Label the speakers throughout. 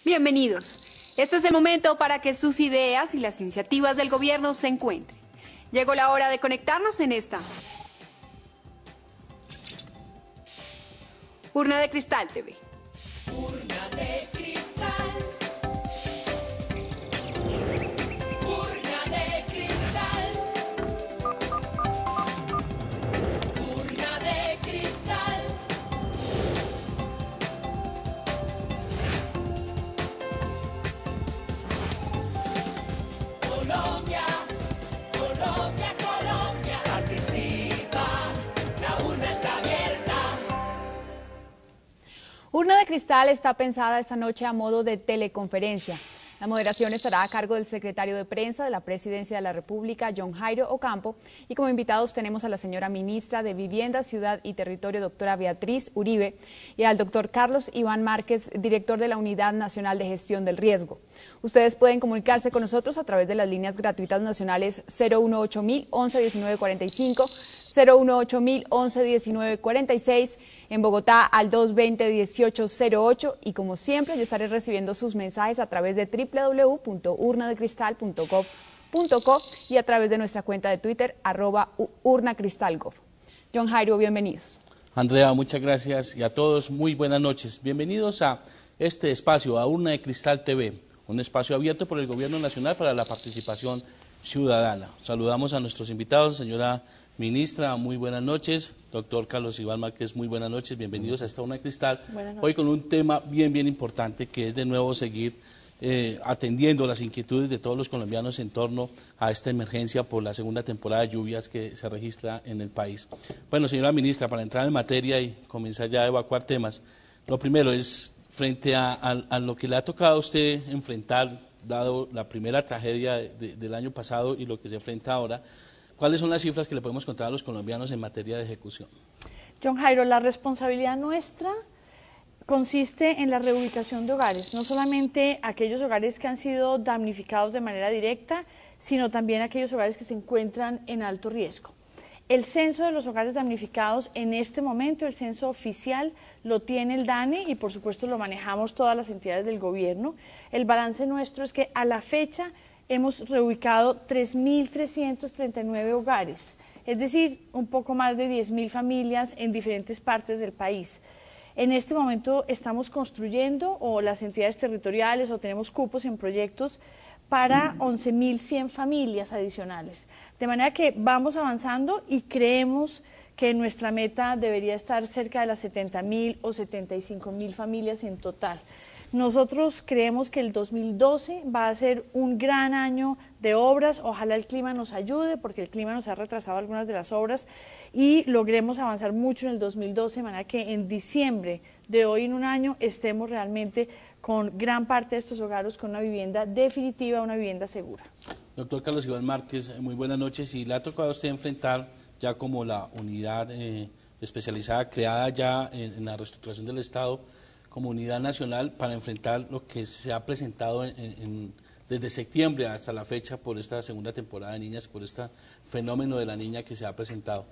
Speaker 1: Bienvenidos. Este es el momento para que sus ideas y las iniciativas del gobierno se encuentren. Llegó la hora de conectarnos en esta Urna de Cristal TV.
Speaker 2: Urna de cristal. Urna de cristal. Urna de cristal. Colombia, Colombia, Colombia, participa, la urna está abierta.
Speaker 3: Urna de Cristal está pensada esta noche a modo de teleconferencia. La moderación estará a cargo del secretario de prensa de la Presidencia de la República, John Jairo Ocampo, y como invitados tenemos a la señora ministra de Vivienda, Ciudad y Territorio, doctora Beatriz Uribe, y al doctor Carlos Iván Márquez, director de la Unidad Nacional de Gestión del Riesgo. Ustedes pueden comunicarse con nosotros a través de las líneas gratuitas nacionales 018.000 11 19 45, 018.000 11 19 46, en Bogotá al 220-1808, y como siempre yo estaré recibiendo sus mensajes a través de www.urnadecristal.gov.co y a través de nuestra cuenta de Twitter @urnacristalgov. John Jairo, bienvenidos.
Speaker 4: Andrea, muchas gracias, y a todos muy buenas noches. Bienvenidos a este espacio, a Urna de Cristal TV, un espacio abierto por el Gobierno Nacional para la participación ciudadana. Saludamos a nuestros invitados, señora ministra, muy buenas noches. Doctor Carlos Iván Márquez, muy buenas noches. Bienvenidos a esta Urna de Cristal. Hoy con un tema bien importante, que es de nuevo seguir atendiendo las inquietudes de todos los colombianos en torno a esta emergencia por la segunda temporada de lluvias que se registra en el país. Bueno, señora ministra, para entrar en materia y comenzar ya a evacuar temas, lo primero es, frente a lo que le ha tocado a usted enfrentar, dado la primera tragedia del año pasado y lo que se enfrenta ahora, ¿cuáles son las cifras que le podemos contar a los colombianos en materia de ejecución?
Speaker 5: John Jairo, la responsabilidad nuestra consiste en la reubicación de hogares, no solamente aquellos hogares que han sido damnificados de manera directa, sino también aquellos hogares que se encuentran en alto riesgo. El censo de los hogares damnificados en este momento, el censo oficial, lo tiene el DANE y por supuesto lo manejamos todas las entidades del gobierno. El balance nuestro es que a la fecha hemos reubicado 3.339 hogares, es decir, un poco más de 10.000 familias en diferentes partes del país. En este momento estamos construyendo, o las entidades territoriales, o tenemos cupos en proyectos para 11.100 familias adicionales. De manera que vamos avanzando y creemos que nuestra meta debería estar cerca de las 70.000 o 75.000 familias en total. Nosotros creemos que el 2012 va a ser un gran año de obras, ojalá el clima nos ayude, porque el clima nos ha retrasado algunas de las obras, y logremos avanzar mucho en el 2012, de manera que en diciembre de hoy en un año estemos realmente con gran parte de estos hogares con una vivienda definitiva, una vivienda segura.
Speaker 4: Doctor Carlos Iván Márquez, muy buenas noches. Y le ha tocado a usted enfrentar ya como la unidad especializada creada ya en la reestructuración del Estado, como unidad nacional, para enfrentar lo que se ha presentado desde septiembre hasta la fecha por esta segunda temporada de niñas, por este fenómeno de la niña que se ha presentado.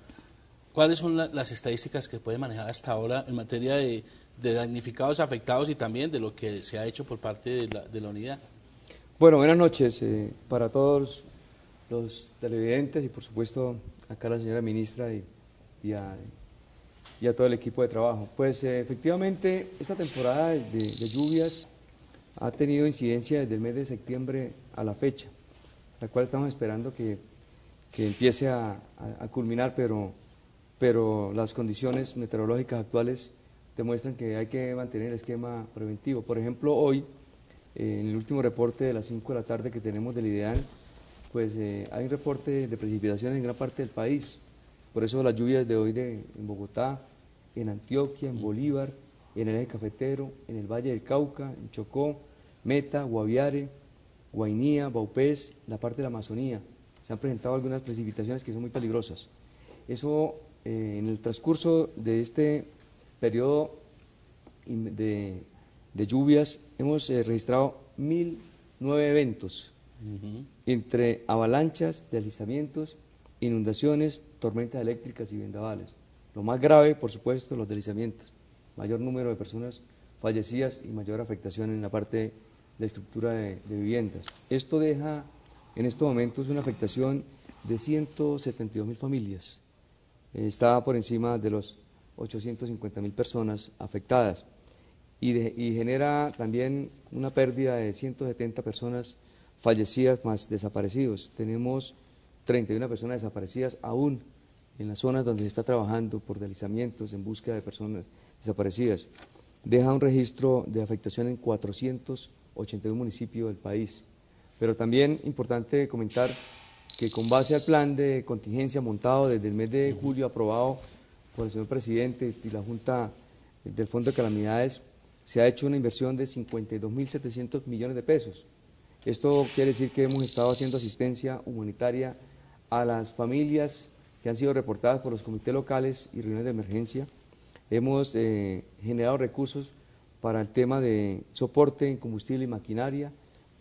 Speaker 4: ¿Cuáles son las estadísticas que puede manejar hasta ahora en materia de damnificados, afectados, y también de lo que se ha hecho por parte de la unidad?
Speaker 6: Bueno, buenas noches para todos los televidentes y por supuesto acá a la señora ministra y a todo el equipo de trabajo. Pues efectivamente esta temporada de lluvias ha tenido incidencia desde el mes de septiembre a la fecha, la cual estamos esperando que empiece a culminar, pero las condiciones meteorológicas actuales demuestran que hay que mantener el esquema preventivo. Por ejemplo, hoy, en el último reporte de las 5 de la tarde que tenemos del IDEAN, pues hay un reporte de precipitaciones en gran parte del país. Por eso las lluvias de hoy en Bogotá, en Antioquia, en Bolívar, en el eje cafetero, en el Valle del Cauca, en Chocó, Meta, Guaviare, Guainía, Vaupés, la parte de la Amazonía. Se han presentado algunas precipitaciones que son muy peligrosas. Eso, en el transcurso de este periodo de lluvias, hemos registrado 1.009 eventos, entre avalanchas, deslizamientos, inundaciones, tormentas eléctricas y vendavales. Lo más grave, por supuesto, los deslizamientos. Mayor número de personas fallecidas y mayor afectación en la parte de la estructura de viviendas. Esto deja en estos momentos una afectación de 172.000 familias. Está por encima de los 850.000 personas afectadas y genera también una pérdida de 170 personas fallecidas más desaparecidos. Tenemos 31 personas desaparecidas aún en las zonas donde se está trabajando por deslizamientos en búsqueda de personas desaparecidas. Deja un registro de afectación en 481 municipios del país. Pero también importante comentar que con base al plan de contingencia montado desde el mes de julio, aprobado por el señor presidente y la Junta del Fondo de Calamidades, se ha hecho una inversión de 52.700 millones de pesos. Esto quiere decir que hemos estado haciendo asistencia humanitaria a las familias que han sido reportadas por los comités locales y reuniones de emergencia. Hemos generado recursos para el tema de soporte en combustible y maquinaria,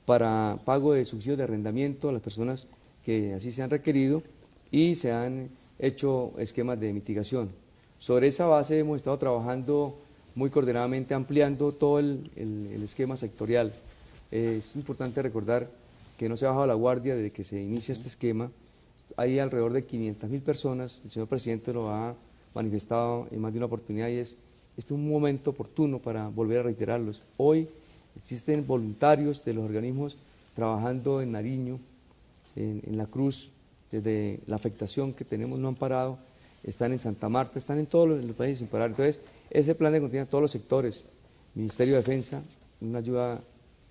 Speaker 6: para pago de subsidios de arrendamiento a las personas que así se han requerido y se han hecho esquemas de mitigación. Sobre esa base hemos estado trabajando muy coordinadamente, ampliando todo el esquema sectorial. Es importante recordar que no se ha bajado la guardia desde que se inicia este esquema. Hay alrededor de 500.000 personas, el señor presidente lo ha manifestado en más de una oportunidad, y este es un momento oportuno para volver a reiterarlos. Hoy existen voluntarios de los organismos trabajando en Nariño, en La Cruz, desde la afectación que tenemos no han parado, están en Santa Marta, están en todos los países sin parar. Entonces, ese plan de contingencia, todos los sectores, Ministerio de Defensa, una ayuda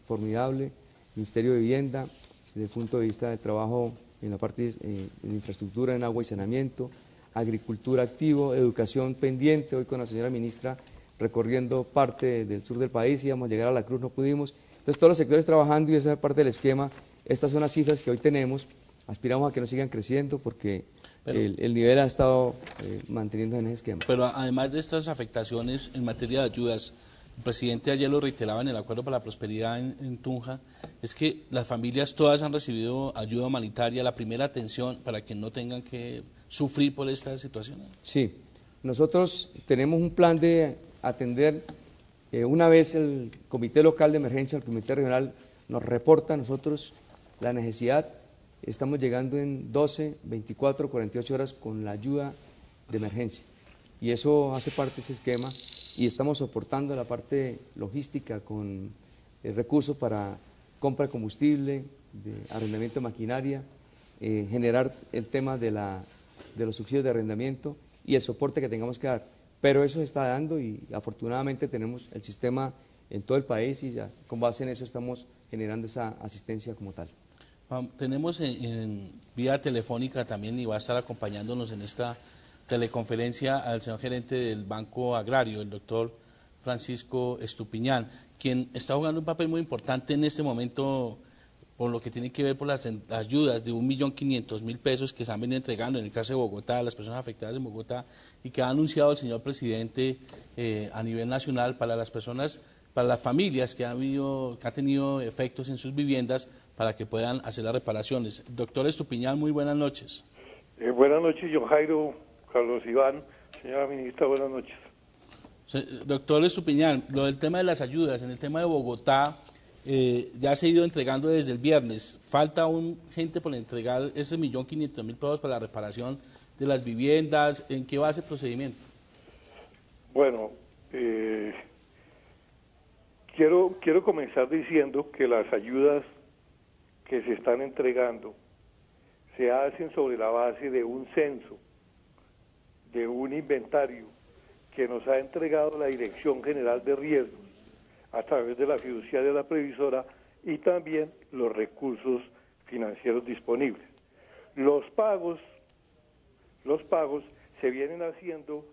Speaker 6: formidable, Ministerio de Vivienda, desde el punto de vista del trabajo en la parte de infraestructura, en agua y saneamiento, agricultura activo, educación pendiente, hoy con la señora ministra recorriendo parte del sur del país, íbamos a llegar a La Cruz, no pudimos. Entonces todos los sectores trabajando y esa es parte del esquema. Estas son las cifras que hoy tenemos, aspiramos a que no sigan creciendo porque el nivel ha estado manteniendo en ese esquema.
Speaker 4: Pero además de estas afectaciones en materia de ayudas, el presidente ayer lo reiteraba en el Acuerdo para la Prosperidad en Tunja, es que las familias todas han recibido ayuda humanitaria, la primera atención para que no tengan que sufrir por esta situación.
Speaker 6: Sí, nosotros tenemos un plan de atender, una vez el Comité Local de Emergencia, el Comité Regional nos reporta a nosotros la necesidad, estamos llegando en 12, 24, 48 horas con la ayuda de emergencia y eso hace parte de ese esquema y estamos soportando la parte logística con recursos para compra de combustible, de arrendamiento de maquinaria, generar el tema de los subsidios de arrendamiento y el soporte que tengamos que dar. Pero eso se está dando y afortunadamente tenemos el sistema en todo el país y ya con base en eso estamos generando esa asistencia como tal.
Speaker 4: Tenemos en vía telefónica también y va a estar acompañándonos en esta teleconferencia al señor gerente del Banco Agrario, el doctor Francisco Estupiñán, quien está jugando un papel muy importante en este momento por lo que tiene que ver por las ayudas de 1.500.000 pesos que se han venido entregando en el caso de Bogotá, a las personas afectadas en Bogotá, y que ha anunciado el señor presidente a nivel nacional para las personas, para las familias que han tenido efectos en sus viviendas para que puedan hacer las reparaciones. Doctor Estupiñán, muy buenas noches.
Speaker 7: Buenas noches, John Jairo, Carlos Iván, señora ministra, buenas noches.
Speaker 4: Doctor Estupiñán, lo del tema de las ayudas, en el tema de Bogotá, ya se ha ido entregando desde el viernes. Falta aún gente por entregar ese 1.500.000 pesos para la reparación de las viviendas. ¿En qué va ese procedimiento?
Speaker 7: Bueno, quiero comenzar diciendo que las ayudas que se están entregando se hacen sobre la base de un censo, de un inventario que nos ha entregado la Dirección General de Riesgos a través de la fiduciaria de la previsora y también los recursos financieros disponibles. Los pagos se vienen haciendo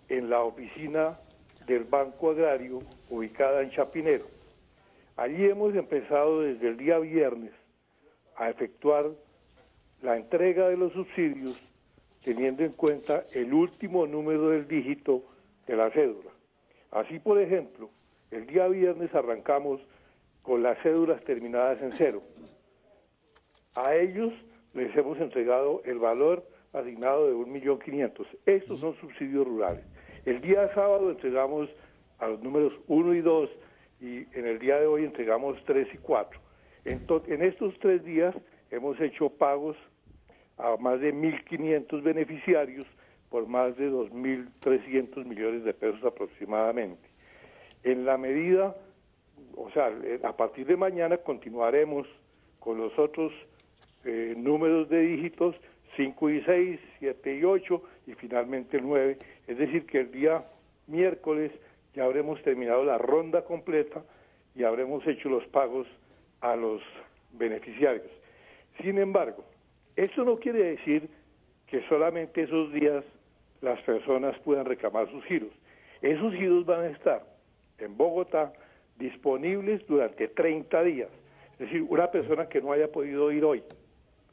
Speaker 7: en la oficina del Banco Agrario ubicada en Chapinero. Allí hemos empezado desde el día viernes a efectuar la entrega de los subsidios teniendo en cuenta el último número del dígito de la cédula. Así, por ejemplo, el día viernes arrancamos con las cédulas terminadas en 0. A ellos les hemos entregado el valor asignado de 1.500.000. Estos son subsidios rurales. El día sábado entregamos a los números 1 y 2, y en el día de hoy entregamos 3 y 4. En estos 3 días hemos hecho pagos a más de 1.500 beneficiarios por más de 2.300 millones de pesos aproximadamente. En la medida, o sea, a partir de mañana continuaremos con los otros números de dígitos, 5 y 6, 7 y 8 y finalmente el 9. Es decir, que el día miércoles ya habremos terminado la ronda completa y habremos hecho los pagos a los beneficiarios. Sin embargo, eso no quiere decir que solamente esos días las personas puedan reclamar sus giros. Esos giros van a estar en Bogotá disponibles durante 30 días. Es decir, una persona que no haya podido ir hoy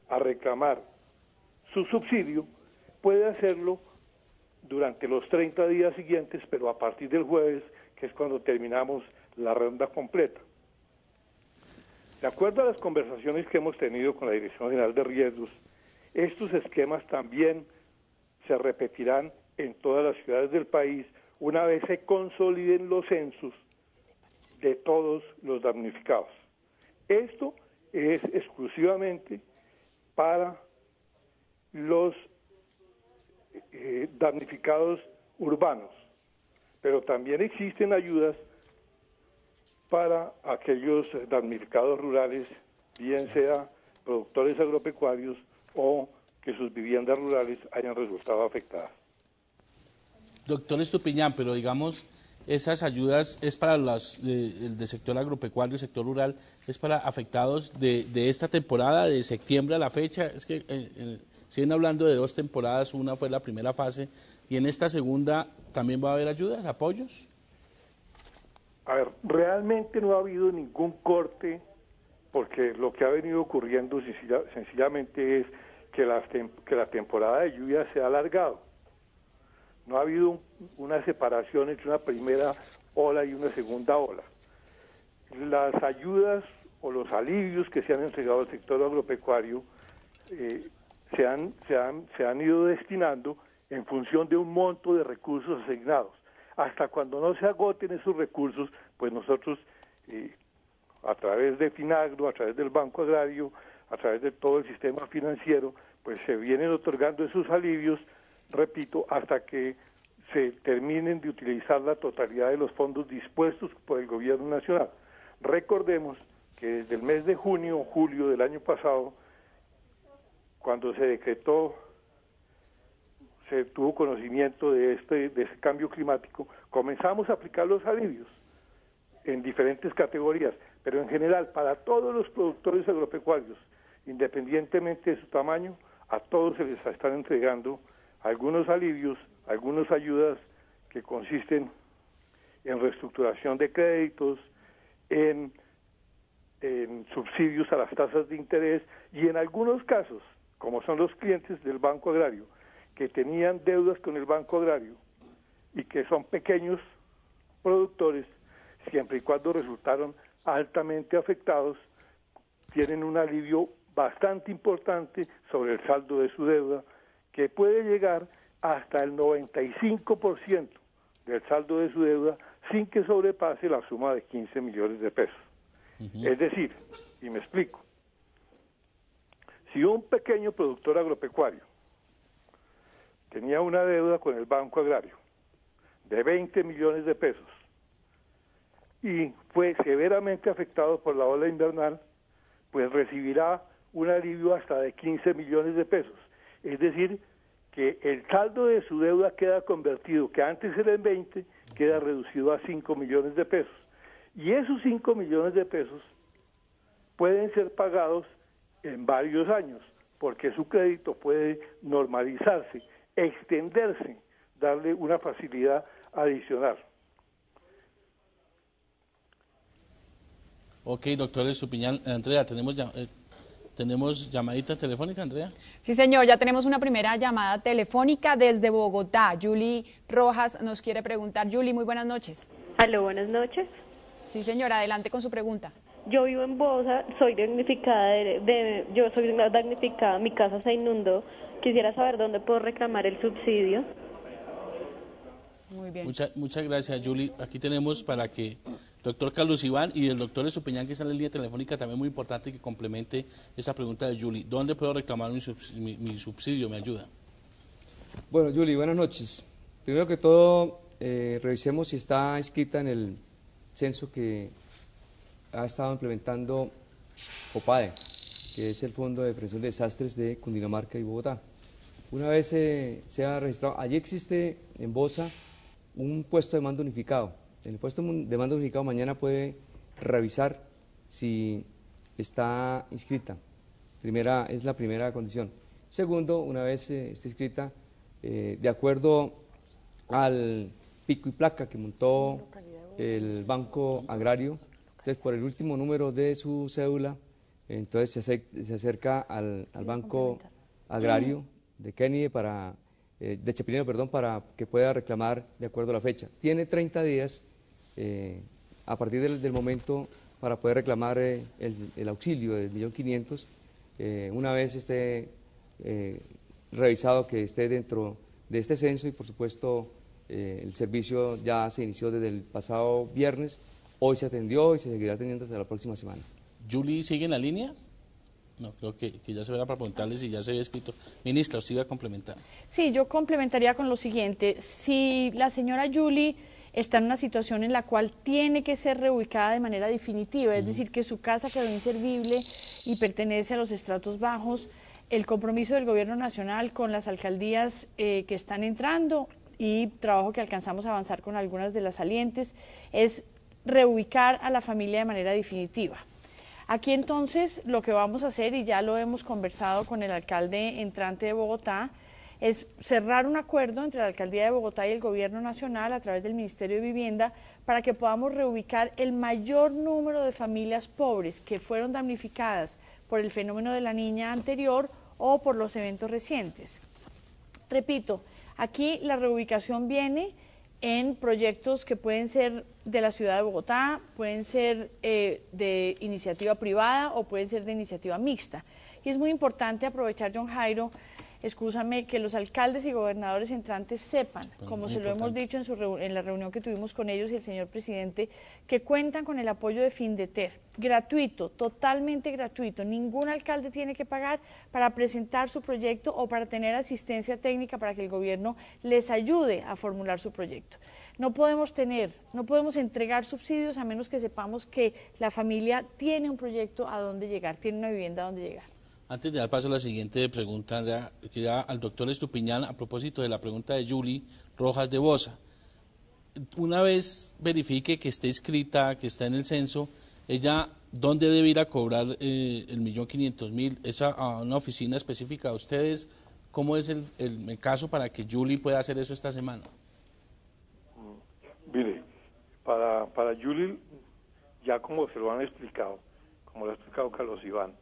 Speaker 7: a reclamar su subsidio puede hacerlo durante los 30 días siguientes, pero a partir del jueves, que es cuando terminamos la ronda completa. De acuerdo a las conversaciones que hemos tenido con la Dirección General de Riesgos, estos esquemas también se repetirán en todas las ciudades del país una vez se consoliden los censos de todos los damnificados. Esto es exclusivamente para los damnificados urbanos, pero también existen ayudas para aquellos damnificados rurales, bien sea productores agropecuarios o que sus viviendas rurales hayan resultado afectadas.
Speaker 4: Doctor Estupiñán, pero digamos, esas ayudas es para el del sector agropecuario, el sector rural, es para afectados de esta temporada, de septiembre a la fecha. Es que siguen hablando de 2 temporadas, una fue la primera fase, y en esta segunda también va a haber ayudas, apoyos.
Speaker 7: A ver, realmente no ha habido ningún corte, porque lo que ha venido ocurriendo sencillamente es que la temporada de lluvia se ha alargado. No ha habido una separación entre una primera ola y una segunda ola. Las ayudas o los alivios que se han entregado al sector agropecuario se han ido destinando en función de un monto de recursos asignados. Hasta cuando no se agoten esos recursos, pues nosotros, a través de Finagro, a través del Banco Agrario, a través de todo el sistema financiero, pues se vienen otorgando esos alivios, repito, hasta que se terminen de utilizar la totalidad de los fondos dispuestos por el gobierno nacional. Recordemos que desde el mes de junio o julio del año pasado, cuando se decretó, se tuvo conocimiento de ese cambio climático, comenzamos a aplicar los alivios en diferentes categorías, pero en general para todos los productores agropecuarios, independientemente de su tamaño, a todos se les están entregando algunos alivios, algunas ayudas que consisten en reestructuración de créditos, en subsidios a las tasas de interés y en algunos casos, como son los clientes del Banco Agrario, que tenían deudas con el Banco Agrario y que son pequeños productores, siempre y cuando resultaron altamente afectados, tienen un alivio bastante importante sobre el saldo de su deuda, que puede llegar hasta el 95% del saldo de su deuda sin que sobrepase la suma de 15 millones de pesos. Es decir, y me explico, si un pequeño productor agropecuario tenía una deuda con el Banco Agrario de 20 millones de pesos y fue severamente afectado por la ola invernal, pues recibirá un alivio hasta de 15 millones de pesos. Es decir, que el saldo de su deuda queda convertido, que antes era en 20, queda reducido a 5 millones de pesos. Y esos 5 millones de pesos pueden ser pagados en varios años, porque su crédito puede normalizarse, extenderse, darle una facilidad adicional.
Speaker 4: Ok, doctor Estupiñán. Andrea, ¿tenemos llamadita telefónica, Andrea?
Speaker 3: Sí, señor, ya tenemos una primera llamada telefónica desde Bogotá. Julie Rojas nos quiere preguntar. Julie, muy buenas noches.
Speaker 8: Aló, buenas noches.
Speaker 3: Sí, señora, adelante con su pregunta.
Speaker 8: Yo vivo en Bosa, soy damnificada, yo soy damnificada, mi casa se inundó. Quisiera saber dónde puedo reclamar el subsidio.
Speaker 3: Muy bien.
Speaker 4: Muchas gracias, Julie. Aquí tenemos para que el doctor Carlos Iván y el doctor Estupiñán, que está en la línea telefónica, también muy importante que complemente esta pregunta de Julie. ¿Dónde puedo reclamar mi subsidio? ¿Me ayuda?
Speaker 6: Bueno, Julie, buenas noches. Primero que todo, revisemos si está inscrita en el censo que ha estado implementando FOPADE, que es el Fondo de Prevención de Desastres de Cundinamarca y Bogotá. Una vez se ha registrado, allí existe en Bosa un puesto de mando unificado. En el puesto de mando unificado mañana puede revisar si está inscrita. Es la primera condición. Segundo, una vez esté inscrita, de acuerdo al pico y placa que montó el Banco Agrario, entonces por el último número de su cédula, entonces se acerca al Banco Agrario de Kennedy de Chapinero, perdón, para que pueda reclamar de acuerdo a la fecha. Tiene 30 días a partir del momento para poder reclamar el auxilio del 1.500.000, una vez esté revisado que esté dentro de este censo y por supuesto el servicio ya se inició desde el pasado viernes, hoy se atendió y se seguirá atendiendo hasta la próxima semana.
Speaker 4: ¿Julie sigue en la línea? No, creo que ya se verá para preguntarle si ya se había escrito. Ministra, usted iba a complementar.
Speaker 5: Sí, yo complementaría con lo siguiente. Si la señora Julie está en una situación en la cual tiene que ser reubicada de manera definitiva, es decir, que su casa quedó inservible y pertenece a los estratos bajos, el compromiso del Gobierno Nacional con las alcaldías que están entrando y trabajo que alcanzamos a avanzar con algunas de las salientes es reubicar a la familia de manera definitiva. Aquí entonces lo que vamos a hacer, y ya lo hemos conversado con el alcalde entrante de Bogotá, es cerrar un acuerdo entre la Alcaldía de Bogotá y el Gobierno Nacional a través del Ministerio de Vivienda para que podamos reubicar el mayor número de familias pobres que fueron damnificadas por el fenómeno de la niña anterior o por los eventos recientes. Repito, aquí la reubicación viene en proyectos que pueden ser de la ciudad de Bogotá, pueden ser de iniciativa privada o pueden ser de iniciativa mixta. Y es muy importante aprovechar, John Jairo, excúsame, que los alcaldes y gobernadores entrantes sepan, como se lo hemos dicho en la reunión que tuvimos con ellos y el señor presidente, que cuentan con el apoyo de Findeter, gratuito, totalmente gratuito. Ningún alcalde tiene que pagar para presentar su proyecto o para tener asistencia técnica para que el gobierno les ayude a formular su proyecto. No podemos entregar subsidios a menos que sepamos que la familia tiene un proyecto a dónde llegar, tiene una vivienda a dónde llegar.
Speaker 4: Antes de dar paso a la siguiente pregunta, quería al doctor Estupiñán, a propósito de la pregunta de Julie Rojas de Bosa. Una vez verifique que esté inscrita, que está en el censo, ella, ¿dónde debe ir a cobrar el 1.500.000? ¿Es a una oficina específica de ustedes? ¿Cómo es el caso para que Julie pueda hacer eso esta semana?
Speaker 7: Mire, para Julie, ya como se lo han explicado, como lo ha explicado Carlos Iván,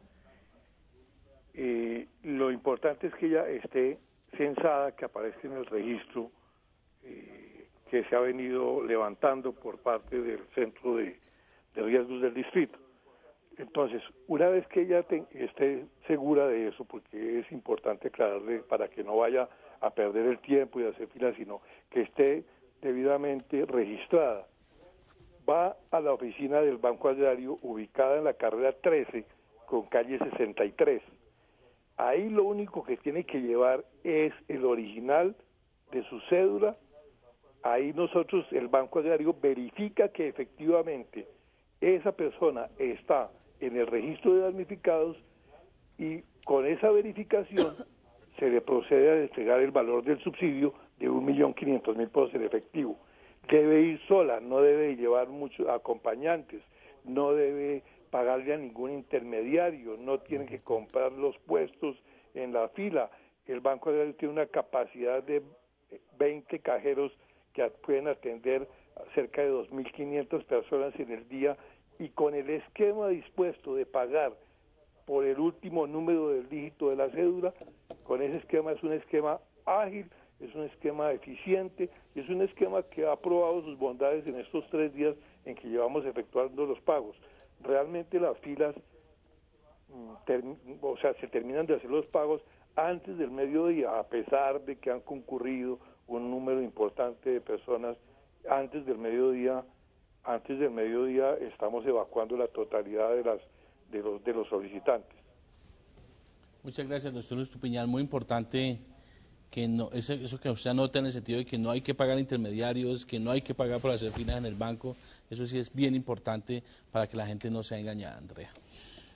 Speaker 7: lo importante es que ella esté censada, que aparezca en el registro que se ha venido levantando por parte del Centro de Riesgos del Distrito. Entonces, una vez que ella esté segura de eso, porque es importante aclararle para que no vaya a perder el tiempo y a hacer filas, sino que esté debidamente registrada, va a la oficina del Banco Agrario ubicada en la carrera 13 con calle 63. Ahí lo único que tiene que llevar es el original de su cédula. Ahí nosotros, el Banco Agrario, verifica que efectivamente esa persona está en el registro de damnificados y con esa verificación se le procede a entregar el valor del subsidio de 1.500.000 pesos en efectivo. Debe ir sola, no debe llevar muchos acompañantes, no debe pagarle a ningún intermediario, no tiene que comprar los puestos en la fila. El Banco Agrario tiene una capacidad de 20 cajeros que pueden atender a cerca de 2.500 personas en el día, y con el esquema dispuesto de pagar por el último número del dígito de la cédula, con ese esquema es un esquema ágil, es un esquema eficiente y es un esquema que ha probado sus bondades en estos 3 días en que llevamos efectuando los pagos. Realmente las filas, se terminan de hacer los pagos antes del mediodía, a pesar de que han concurrido un número importante de personas. Antes del mediodía estamos evacuando la totalidad de los solicitantes.
Speaker 4: Muchas gracias, doctor Estupiñán. Muy importante que no, eso que usted anota en el sentido de que no hay que pagar intermediarios, que no hay que pagar por hacer filas en el banco. Eso sí es bien importante para que la gente no sea engañada, Andrea.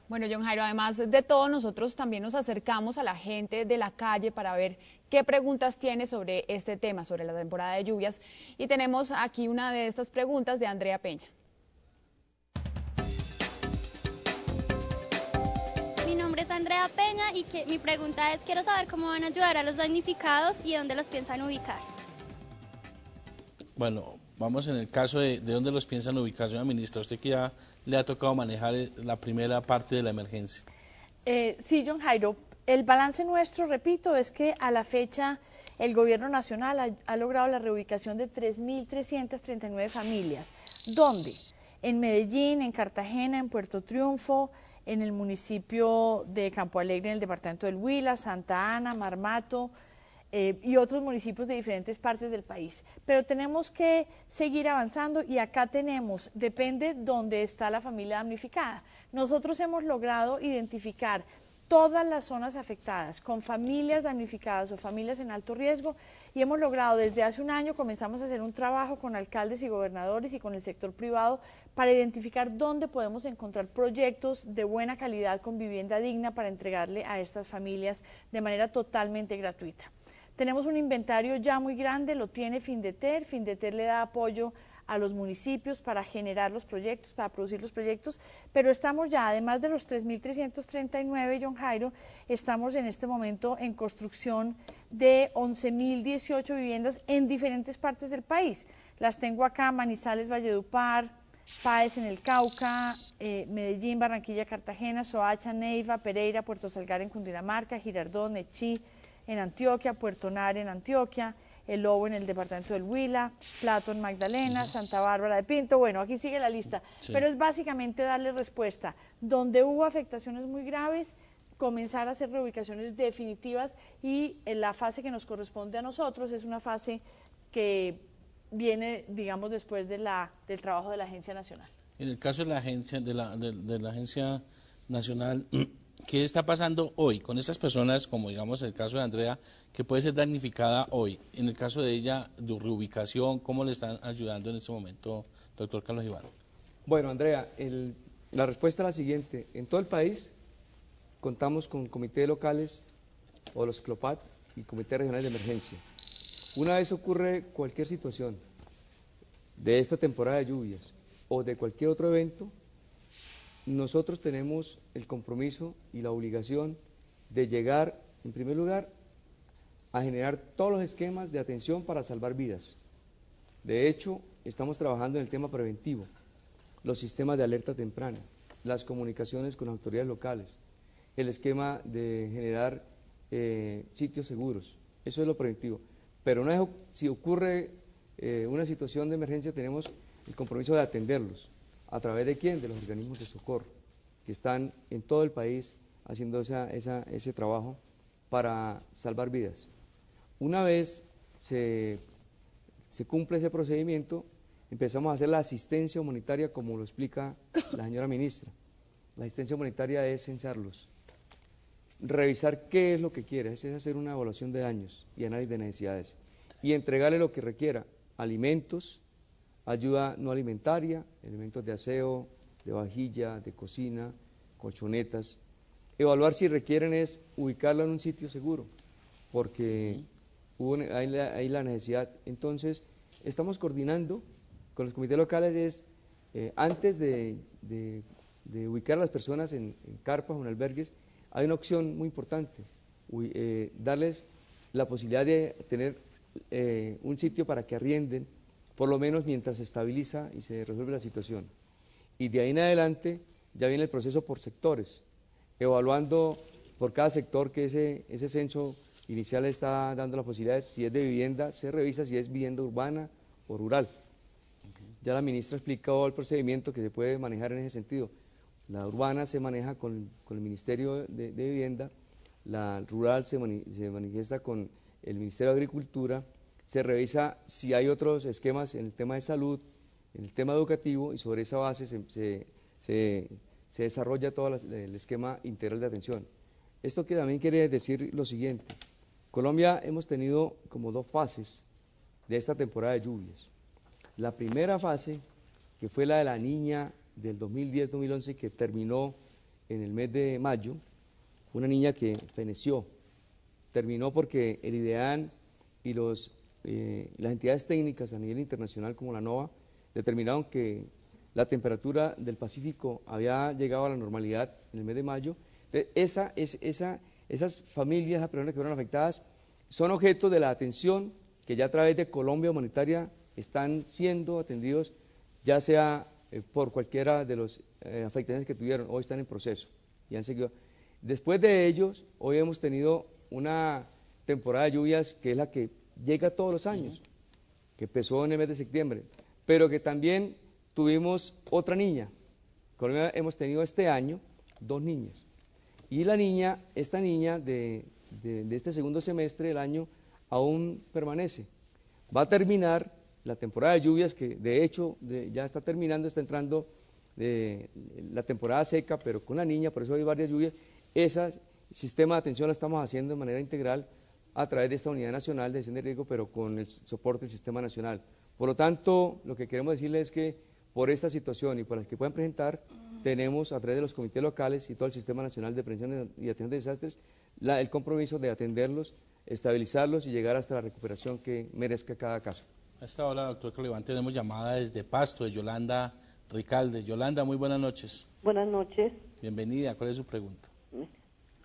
Speaker 3: Bueno, John Jairo, además de todo, nosotros también nos acercamos a la gente de la calle para ver qué preguntas tiene sobre este tema, sobre la temporada de lluvias. Y tenemos aquí una de estas preguntas de Andrea Peña.
Speaker 9: Mi nombre es Andrea Peña y mi pregunta es, quiero saber cómo van a ayudar a los damnificados y dónde los piensan ubicar.
Speaker 4: Bueno, vamos en el caso de dónde los piensan ubicar, señora ministra. Usted que ya le ha tocado manejar la primera parte de la emergencia.
Speaker 5: Sí, John Jairo, el balance nuestro, repito, es que a la fecha el gobierno nacional ha logrado la reubicación de 3.339 familias. ¿Dónde? En Medellín, en Cartagena, en Puerto Triunfo, en el municipio de Campo Alegre, en el departamento del Huila, Santa Ana, Marmato, y otros municipios de diferentes partes del país. Pero tenemos que seguir avanzando y acá tenemos, depende dónde está la familia damnificada. Nosotros hemos logrado identificar todas las zonas afectadas con familias damnificadas o familias en alto riesgo y hemos logrado desde hace un año, comenzamos a hacer un trabajo con alcaldes y gobernadores y con el sector privado para identificar dónde podemos encontrar proyectos de buena calidad con vivienda digna para entregarle a estas familias de manera totalmente gratuita. Tenemos un inventario ya muy grande, lo tiene Findeter. Findeter le da apoyo a los municipios para generar los proyectos, para producir los proyectos, pero estamos ya, además de los 3.339, John Jairo, estamos en este momento en construcción de 11.018 viviendas en diferentes partes del país. Las tengo acá, Manizales, Valledupar, Páez en el Cauca, Medellín, Barranquilla, Cartagena, Soacha, Neiva, Pereira, Puerto Salgar en Cundinamarca, Girardot, Nechí, en Antioquia, Puerto Nare en Antioquia, El Lobo en el departamento del Huila, Plato en Magdalena, Santa Bárbara de Pinto, bueno, aquí sigue la lista, sí. Pero es básicamente darle respuesta. Donde hubo afectaciones muy graves, comenzar a hacer reubicaciones definitivas y en la fase que nos corresponde a nosotros es una fase que viene, digamos, después del trabajo de la Agencia Nacional. En
Speaker 4: el caso de la Agencia, de la Agencia Nacional, ¿qué está pasando hoy con estas personas, como digamos el caso de Andrea, que puede ser damnificada hoy? En el caso de ella, de reubicación, ¿cómo le están ayudando en este momento, doctor Carlos Iván?
Speaker 6: Bueno, Andrea, la respuesta es la siguiente. En todo el país contamos con comités locales o los CLOPAT y comités regionales de emergencia. Una vez ocurre cualquier situación de esta temporada de lluvias o de cualquier otro evento, nosotros tenemos el compromiso y la obligación de llegar, en primer lugar, a generar todos los esquemas de atención para salvar vidas. De hecho, estamos trabajando en el tema preventivo, los sistemas de alerta temprana, las comunicaciones con las autoridades locales, el esquema de generar sitios seguros, eso es lo preventivo. Pero una vez, si ocurre una situación de emergencia, tenemos el compromiso de atenderlos. ¿A través de quién? De los organismos de socorro, que están en todo el país haciendo ese trabajo para salvar vidas. Una vez se cumple ese procedimiento, empezamos a hacer la asistencia humanitaria, como lo explica la señora ministra. La asistencia humanitaria es censarlos, revisar qué es lo que quiere, es hacer una evaluación de daños y análisis de necesidades, y entregarle lo que requiera, alimentos, ayuda no alimentaria, elementos de aseo, de vajilla, de cocina, colchonetas. Evaluar si requieren es ubicarlo en un sitio seguro, porque hay la necesidad. Entonces, estamos coordinando con los comités locales, antes de ubicar a las personas en carpas o en albergues, hay una opción muy importante, darles la posibilidad de tener un sitio para que arrienden, por lo menos mientras se estabiliza y se resuelve la situación. Y de ahí en adelante ya viene el proceso por sectores, evaluando por cada sector que ese censo inicial está dando las posibilidades. Si es de vivienda, se revisa si es vivienda urbana o rural. Ya la ministra explicó el procedimiento que se puede manejar en ese sentido. La urbana se maneja con el Ministerio de Vivienda, la rural se manifiesta con el Ministerio de Agricultura, se revisa si hay otros esquemas en el tema de salud, en el tema educativo, y sobre esa base se desarrolla todo el esquema integral de atención. Esto que también quiere decir lo siguiente: Colombia hemos tenido como 2 fases de esta temporada de lluvias. La primera fase, que fue la de la niña del 2010-2011, que terminó en el mes de mayo, una niña que feneció, terminó porque el IDEAN y las entidades técnicas a nivel internacional como la NOAA determinaron que la temperatura del Pacífico había llegado a la normalidad en el mes de mayo. Entonces, esas familias, esas personas que fueron afectadas, son objeto de la atención que ya a través de Colombia Humanitaria están siendo atendidos, ya sea por cualquiera de las afectaciones que tuvieron, hoy están en proceso y han seguido. Después de ellos, hoy hemos tenido una temporada de lluvias que es la que llega todos los años, que empezó en el mes de septiembre, pero que también tuvimos otra niña. En Colombia hemos tenido este año 2 niñas, y esta niña de este segundo semestre del año aún permanece. Va a terminar la temporada de lluvias, que de hecho ya está terminando, está entrando la temporada seca, pero con la niña, por eso hay varias lluvias. Ese sistema de atención la estamos haciendo de manera integral a través de esta unidad nacional de gestión de riesgo, pero con el soporte del sistema nacional. Por lo tanto, lo que queremos decirles es que por esta situación y por las que puedan presentar, tenemos a través de los comités locales y todo el Sistema Nacional de Prevención y Atención de Desastres el compromiso de atenderlos, estabilizarlos y llegar hasta la recuperación que merezca cada caso.
Speaker 4: A esta hora, doctor Calibán, tenemos llamada desde Pasto, de Yolanda Ricalde. Yolanda, muy buenas noches.
Speaker 10: Buenas noches.
Speaker 4: Bienvenida, ¿cuál es su pregunta?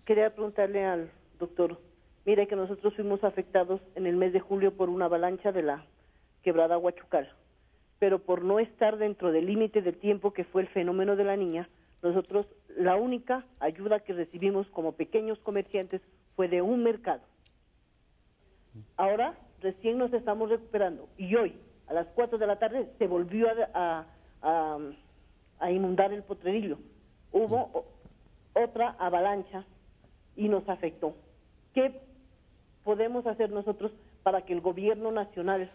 Speaker 10: Quería preguntarle al doctor, mire que nosotros fuimos afectados en el mes de julio por una avalancha de la quebrada Huachucal, pero por no estar dentro del límite de tiempo que fue el fenómeno de la niña, nosotros la única ayuda que recibimos como pequeños comerciantes fue de un mercado. Ahora recién nos estamos recuperando y hoy a las 4 de la tarde se volvió a inundar el Potrerillo. Hubo otra avalancha y nos afectó. ¿Qué podemos hacer nosotros para que el gobierno nacional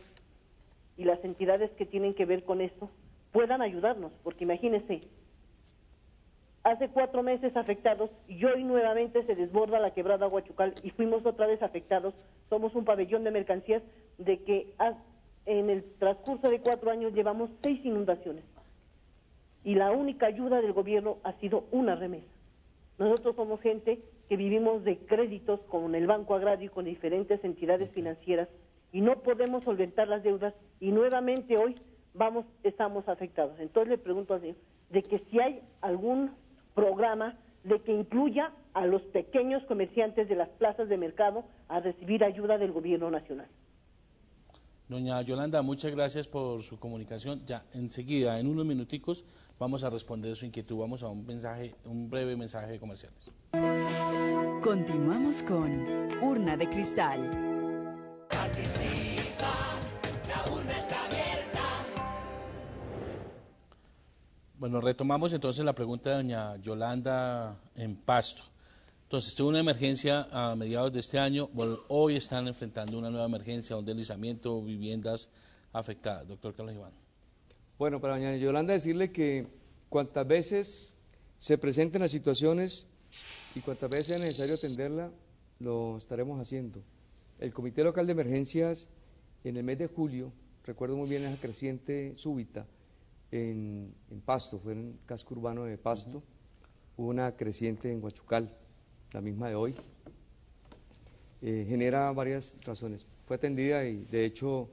Speaker 10: y las entidades que tienen que ver con esto puedan ayudarnos? Porque imagínense, hace 4 meses afectados y hoy nuevamente se desborda la quebrada Huachucal y fuimos otra vez afectados. Somos un pabellón de mercancías de que en el transcurso de 4 años llevamos 6 inundaciones y la única ayuda del gobierno ha sido una remesa. Nosotros somos gente que vivimos de créditos con el Banco Agrario y con diferentes entidades financieras y no podemos solventar las deudas y nuevamente hoy estamos afectados. Entonces le pregunto al señor de que si hay algún programa de que incluya a los pequeños comerciantes de las plazas de mercado a recibir ayuda del gobierno nacional.
Speaker 4: Doña Yolanda, muchas gracias por su comunicación. Ya enseguida, en unos minuticos, vamos a responder su inquietud. Vamos a un breve mensaje de comerciales.
Speaker 11: Continuamos con Urna de Cristal.
Speaker 2: Participa, la urna está abierta.
Speaker 4: Bueno, retomamos entonces la pregunta de doña Yolanda en Pasto. Entonces, tuvo una emergencia a mediados de este año, hoy están enfrentando una nueva emergencia, un deslizamiento, viviendas afectadas. Doctor Carlos Iván.
Speaker 6: Bueno, para doña Yolanda decirle que cuantas veces se presenten las situaciones y cuantas veces sea necesario atenderla, lo estaremos haciendo. El Comité Local de Emergencias, en el mes de julio, recuerdo muy bien esa creciente súbita en Pasto, fue en el casco urbano de Pasto, hubo una creciente en Huachucal, la misma de hoy, genera varias razones. Fue atendida y de hecho,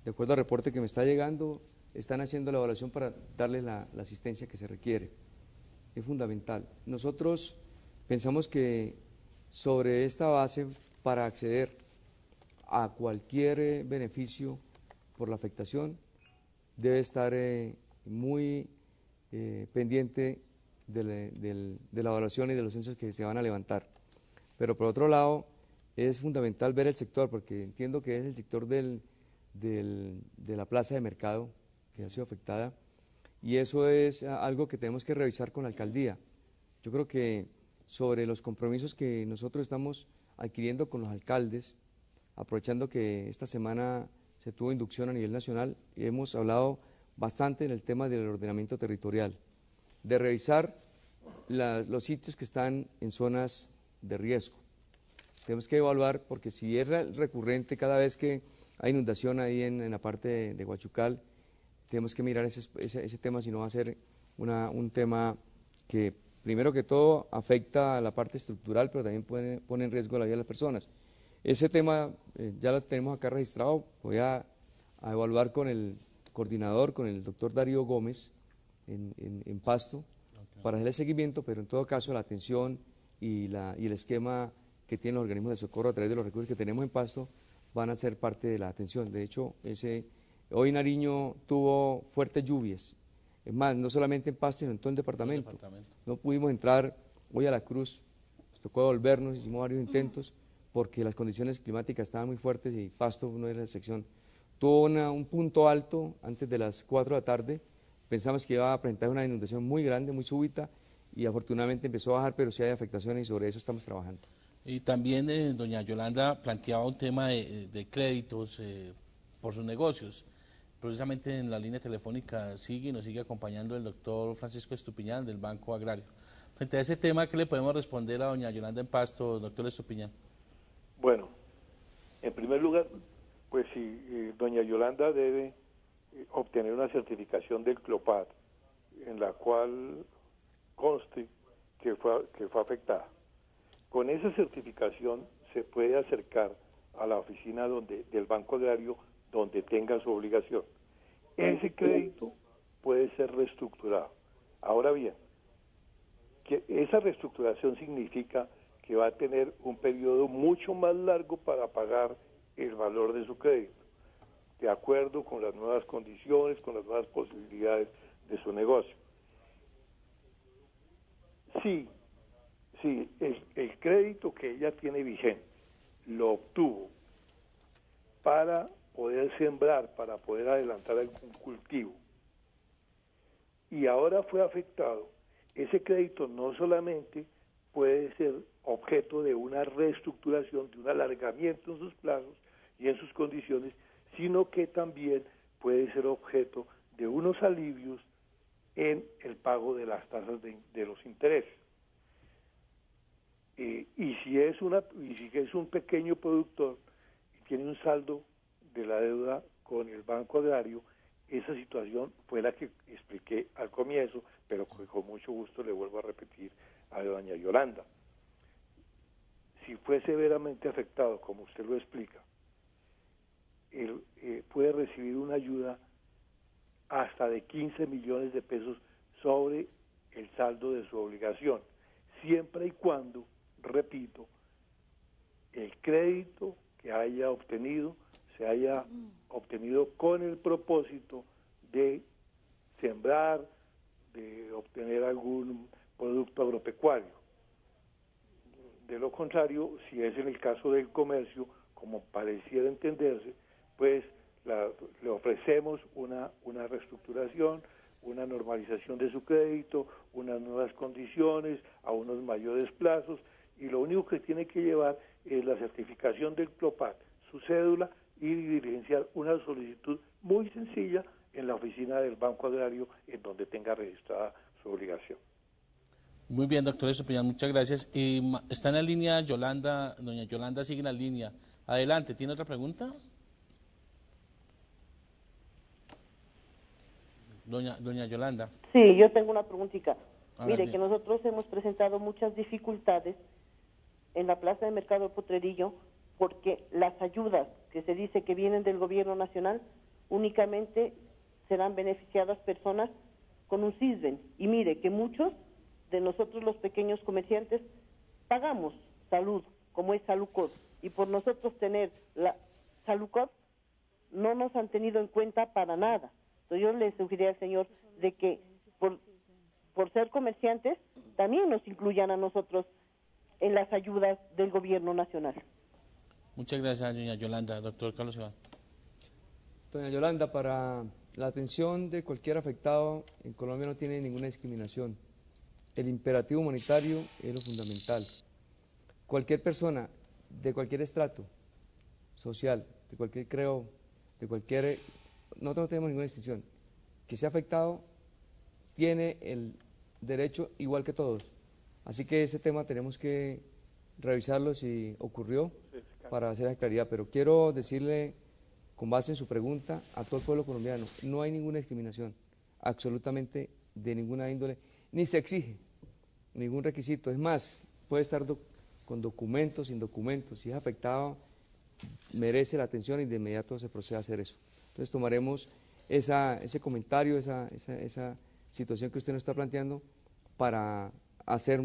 Speaker 6: de acuerdo al reporte que me está llegando, están haciendo la evaluación para darle la asistencia que se requiere. Es fundamental. Nosotros pensamos que sobre esta base, para acceder a cualquier beneficio por la afectación, debe estar muy pendiente de la evaluación y de los censos que se van a levantar. Pero por otro lado, es fundamental ver el sector, porque entiendo que es el sector de la plaza de mercado que ha sido afectada, y eso es algo que tenemos que revisar con la alcaldía. Yo creo que sobre los compromisos que nosotros estamos adquiriendo con los alcaldes, aprovechando que esta semana se tuvo inducción a nivel nacional y hemos hablado bastante en el tema del ordenamiento territorial, de revisar los sitios que están en zonas de riesgo. Tenemos que evaluar, porque si es recurrente cada vez que hay inundación ahí en la parte de Huachucal, tenemos que mirar ese tema, si no va a ser un tema que primero que todo afecta a la parte estructural, pero también pone en riesgo la vida de las personas. Ese tema ya lo tenemos acá registrado, voy a evaluar con el coordinador, con el doctor Darío Gómez en Pasto, para hacerle seguimiento, pero en todo caso la atención y el esquema que tienen los organismos de socorro a través de los recursos que tenemos en Pasto van a ser parte de la atención. De hecho, hoy Nariño tuvo fuertes lluvias, es más, no solamente en Pasto, sino en todo el departamento. No pudimos entrar hoy a la Cruz, nos tocó devolvernos, hicimos varios intentos, porque las condiciones climáticas estaban muy fuertes y Pasto no era la excepción. Tuvo un punto alto antes de las 4 de la tarde, pensamos que iba a presentar una inundación muy grande, muy súbita, y afortunadamente empezó a bajar, pero sí hay afectaciones y sobre eso estamos trabajando.
Speaker 4: Y también doña Yolanda planteaba un tema de créditos por sus negocios. Precisamente en la línea telefónica nos sigue acompañando el doctor Francisco Estupiñán del Banco Agrario. Frente a ese tema, ¿qué le podemos responder a doña Yolanda en Pasto, doctor Estupiñán?
Speaker 7: Bueno, en primer lugar, pues si doña Yolanda debe obtener una certificación del CLOPAD en la cual conste que fue afectada. Con esa certificación se puede acercar a la oficina del Banco Agrario donde tenga su obligación. Ese crédito puede ser reestructurado. Ahora bien, que esa reestructuración significa que va a tener un periodo mucho más largo para pagar el valor de su crédito, de acuerdo con las nuevas condiciones, con las nuevas posibilidades de su negocio. Sí, el crédito que ella tiene vigente lo obtuvo para poder sembrar, para poder adelantar algún cultivo, y ahora fue afectado, ese crédito no solamente puede ser objeto de una reestructuración, de un alargamiento en sus plazos y en sus condiciones, sino que también puede ser objeto de unos alivios en el pago de las tasas de los intereses. Y si es un pequeño productor y tiene un saldo de la deuda con el Banco Agrario, esa situación fue la que expliqué al comienzo, pero con mucho gusto le vuelvo a repetir a doña Yolanda. Si fue severamente afectado, como usted lo explica, él puede recibir una ayuda hasta de 15 millones de pesos sobre el saldo de su obligación, siempre y cuando, repito, el crédito que haya obtenido se haya obtenido con el propósito de sembrar, de obtener algún producto agropecuario. De lo contrario, si es en el caso del comercio, como pareciera entenderse, pues le ofrecemos una reestructuración, una normalización de su crédito, unas nuevas condiciones, a unos mayores plazos, y lo único que tiene que llevar es la certificación del CLOPAD, su cédula, y diligenciar una solicitud muy sencilla en la oficina del Banco Agrario en donde tenga registrada su obligación.
Speaker 4: Muy bien, doctor Estupiñán, muchas gracias. Está en la línea Yolanda, doña Yolanda sigue en la línea. Adelante, ¿tiene otra pregunta? Doña Yolanda.
Speaker 10: Sí, yo tengo una preguntita.
Speaker 4: Mire,
Speaker 10: que nosotros hemos presentado muchas dificultades en la plaza de mercado de Potrerillo porque las ayudas que se dice que vienen del gobierno nacional únicamente serán beneficiadas personas con un SISBEN. Y mire que muchos de nosotros los pequeños comerciantes pagamos salud, como es Salucod, y por nosotros tener la Salucod no nos han tenido en cuenta para nada. Entonces yo le sugeriría al señor de que por ser comerciantes también nos incluyan a nosotros en las ayudas del gobierno nacional.
Speaker 4: Muchas gracias, doña Yolanda. Doctor Carlos Iván.
Speaker 6: Doña Yolanda, para la atención de cualquier afectado en Colombia no tiene ninguna discriminación. El imperativo humanitario es lo fundamental. Cualquier persona de cualquier estrato social, de cualquier credo, de cualquier, nosotros no tenemos ninguna distinción, que sea afectado tiene el derecho igual que todos. Así que ese tema tenemos que revisarlo si ocurrió para hacer la claridad, pero quiero decirle, con base en su pregunta, a todo el pueblo colombiano, no hay ninguna discriminación, absolutamente de ninguna índole, ni se exige ningún requisito. Es más, puede estar con documentos, sin documentos, si es afectado, merece la atención y de inmediato se procede a hacer eso. Entonces tomaremos ese comentario, esa situación que usted nos está planteando para hacer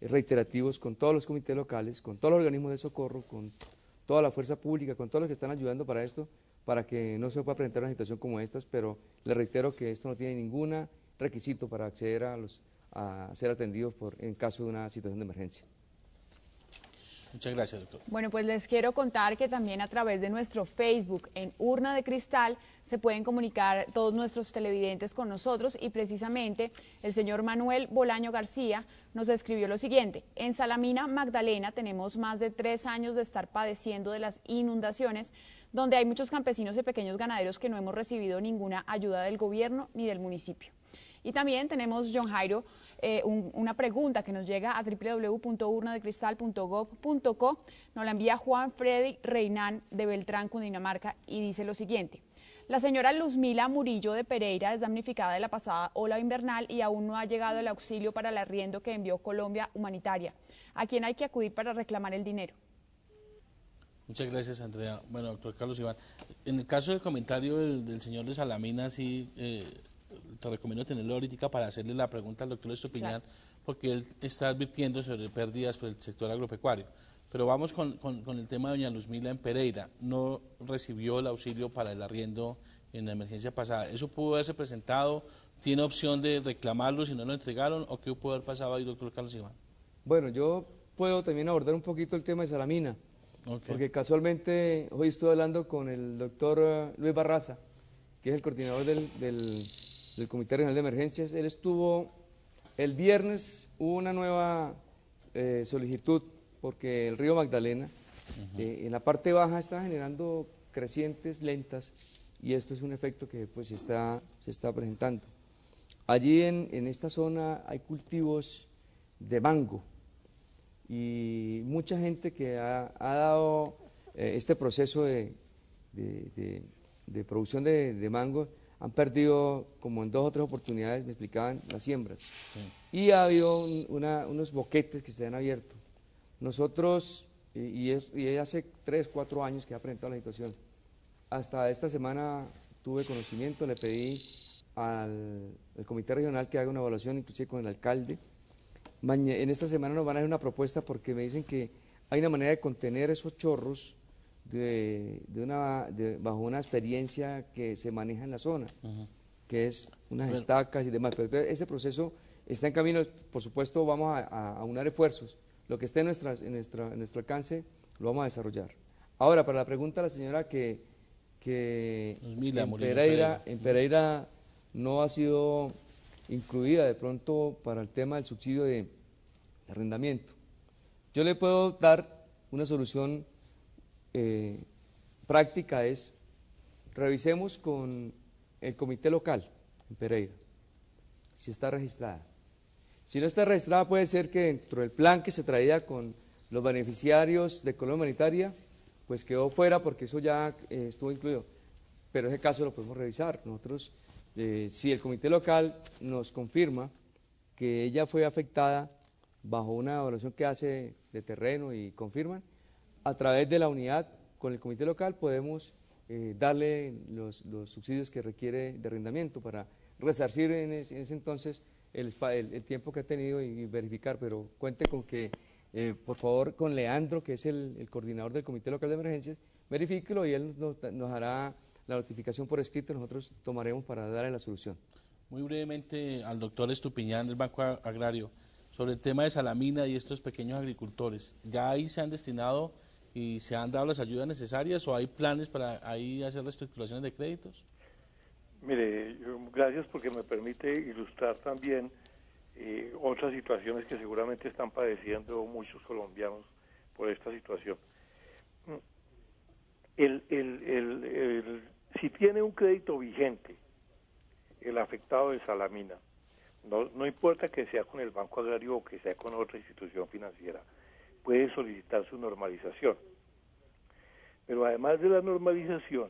Speaker 6: reiterativos con todos los comités locales, con todos los organismos de socorro, con toda la fuerza pública, con todos los que están ayudando para esto, para que no se pueda presentar una situación como estas, pero le reitero que esto no tiene ningún requisito para acceder a ser atendidos en caso de una situación de emergencia.
Speaker 4: Muchas gracias, doctor.
Speaker 3: Bueno, pues les quiero contar que también a través de nuestro Facebook en Urna de Cristal se pueden comunicar todos nuestros televidentes con nosotros y precisamente el señor Manuel Bolaño García nos escribió lo siguiente: en Salamina, Magdalena, tenemos más de 3 años de estar padeciendo de las inundaciones, donde hay muchos campesinos y pequeños ganaderos que no hemos recibido ninguna ayuda del gobierno ni del municipio. Y también tenemos, John Jairo, una pregunta que nos llega a www.urnadecristal.gov.co. Nos la envía Juan Freddy Reinán de Beltrán, Cundinamarca, y dice lo siguiente: la señora Luzmila Murillo de Pereira es damnificada de la pasada ola invernal y aún no ha llegado el auxilio para el arriendo que envió Colombia Humanitaria. ¿A quién hay que acudir para reclamar el dinero?
Speaker 4: Muchas gracias, Andrea. Bueno, doctor Carlos Iván, en el caso del comentario del señor de Salamina, sí, te recomiendo tenerlo ahorita para hacerle la pregunta al doctor Estupiñán, claro, porque él está advirtiendo sobre pérdidas por el sector agropecuario. Pero vamos con el tema de doña Luzmila en Pereira. No recibió el auxilio para el arriendo en la emergencia pasada. ¿Eso pudo haberse presentado? ¿Tiene opción de reclamarlo si no lo entregaron? ¿O qué pudo haber pasado ahí, doctor Carlos Iván?
Speaker 6: Bueno, yo puedo también abordar un poquito el tema de Salamina, porque casualmente hoy estoy hablando con el doctor Luis Barraza, que es el coordinador del Comité Regional de Emergencias. Él estuvo, el viernes hubo una nueva solicitud, porque el río Magdalena en la parte baja está generando crecientes lentas y esto es un efecto que pues se está presentando. Allí en esta zona hay cultivos de mango y mucha gente que ha dado este proceso de producción de mango han perdido como en 2 o 3 oportunidades, me explicaban, las siembras. Sí. Y ha habido unos boquetes que se han abierto. Nosotros, y hace 3, 4 años que ha presentado la situación, hasta esta semana tuve conocimiento, le pedí al Comité Regional que haga una evaluación, inclusive con el alcalde. En esta semana nos van a hacer una propuesta porque me dicen que hay una manera de contener esos chorros bajo una experiencia que se maneja en la zona, que es unas estacas y demás. Pero entonces, ese proceso está en camino. Por supuesto, vamos a unar esfuerzos. Lo que esté en nuestro alcance lo vamos a desarrollar. Ahora, para la pregunta de la señora que en Pereira no ha sido incluida de pronto para el tema del subsidio de arrendamiento. Yo le puedo dar una solución práctica, es revisemos con el comité local en Pereira si está registrada. Si no está registrada, puede ser que dentro del plan que se traía con los beneficiarios de Colombia Humanitaria, pues quedó fuera porque eso ya estuvo incluido. Pero ese caso lo podemos revisar. Nosotros, si el comité local nos confirma que ella fue afectada bajo una evaluación que hace de terreno y confirman, a través de la unidad con el comité local podemos darle los subsidios que requiere de arrendamiento para resarcir en ese entonces el tiempo que ha tenido y verificar, pero cuente con que, por favor, con Leandro, que es el coordinador del Comité Local de Emergencias, verifíquelo y él nos hará la notificación por escrito, nosotros tomaremos para darle la solución.
Speaker 4: Muy brevemente al doctor Estupiñán del Banco Agrario, sobre el tema de Salamina y estos pequeños agricultores. ¿Ya ahí se han destinado y se han dado las ayudas necesarias o hay planes para ahí hacer reestructuraciones de créditos?
Speaker 7: Mire, gracias porque me permite ilustrar también otras situaciones que seguramente están padeciendo muchos colombianos por esta situación. El Si tiene un crédito vigente, el afectado de Salamina, no importa que sea con el Banco Agrario o que sea con otra institución financiera, puede solicitar su normalización. Pero además de la normalización,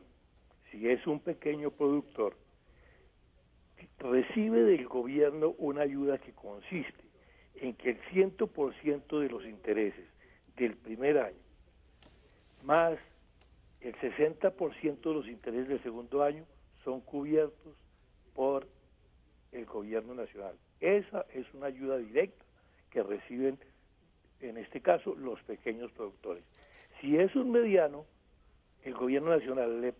Speaker 7: si es un pequeño productor, recibe del gobierno una ayuda que consiste en que el 100% de los intereses del primer año, más el 60% de los intereses del segundo año, son cubiertos por el gobierno nacional. Esa es una ayuda directa que reciben, en este caso, los pequeños productores. Si es un mediano, el gobierno nacional,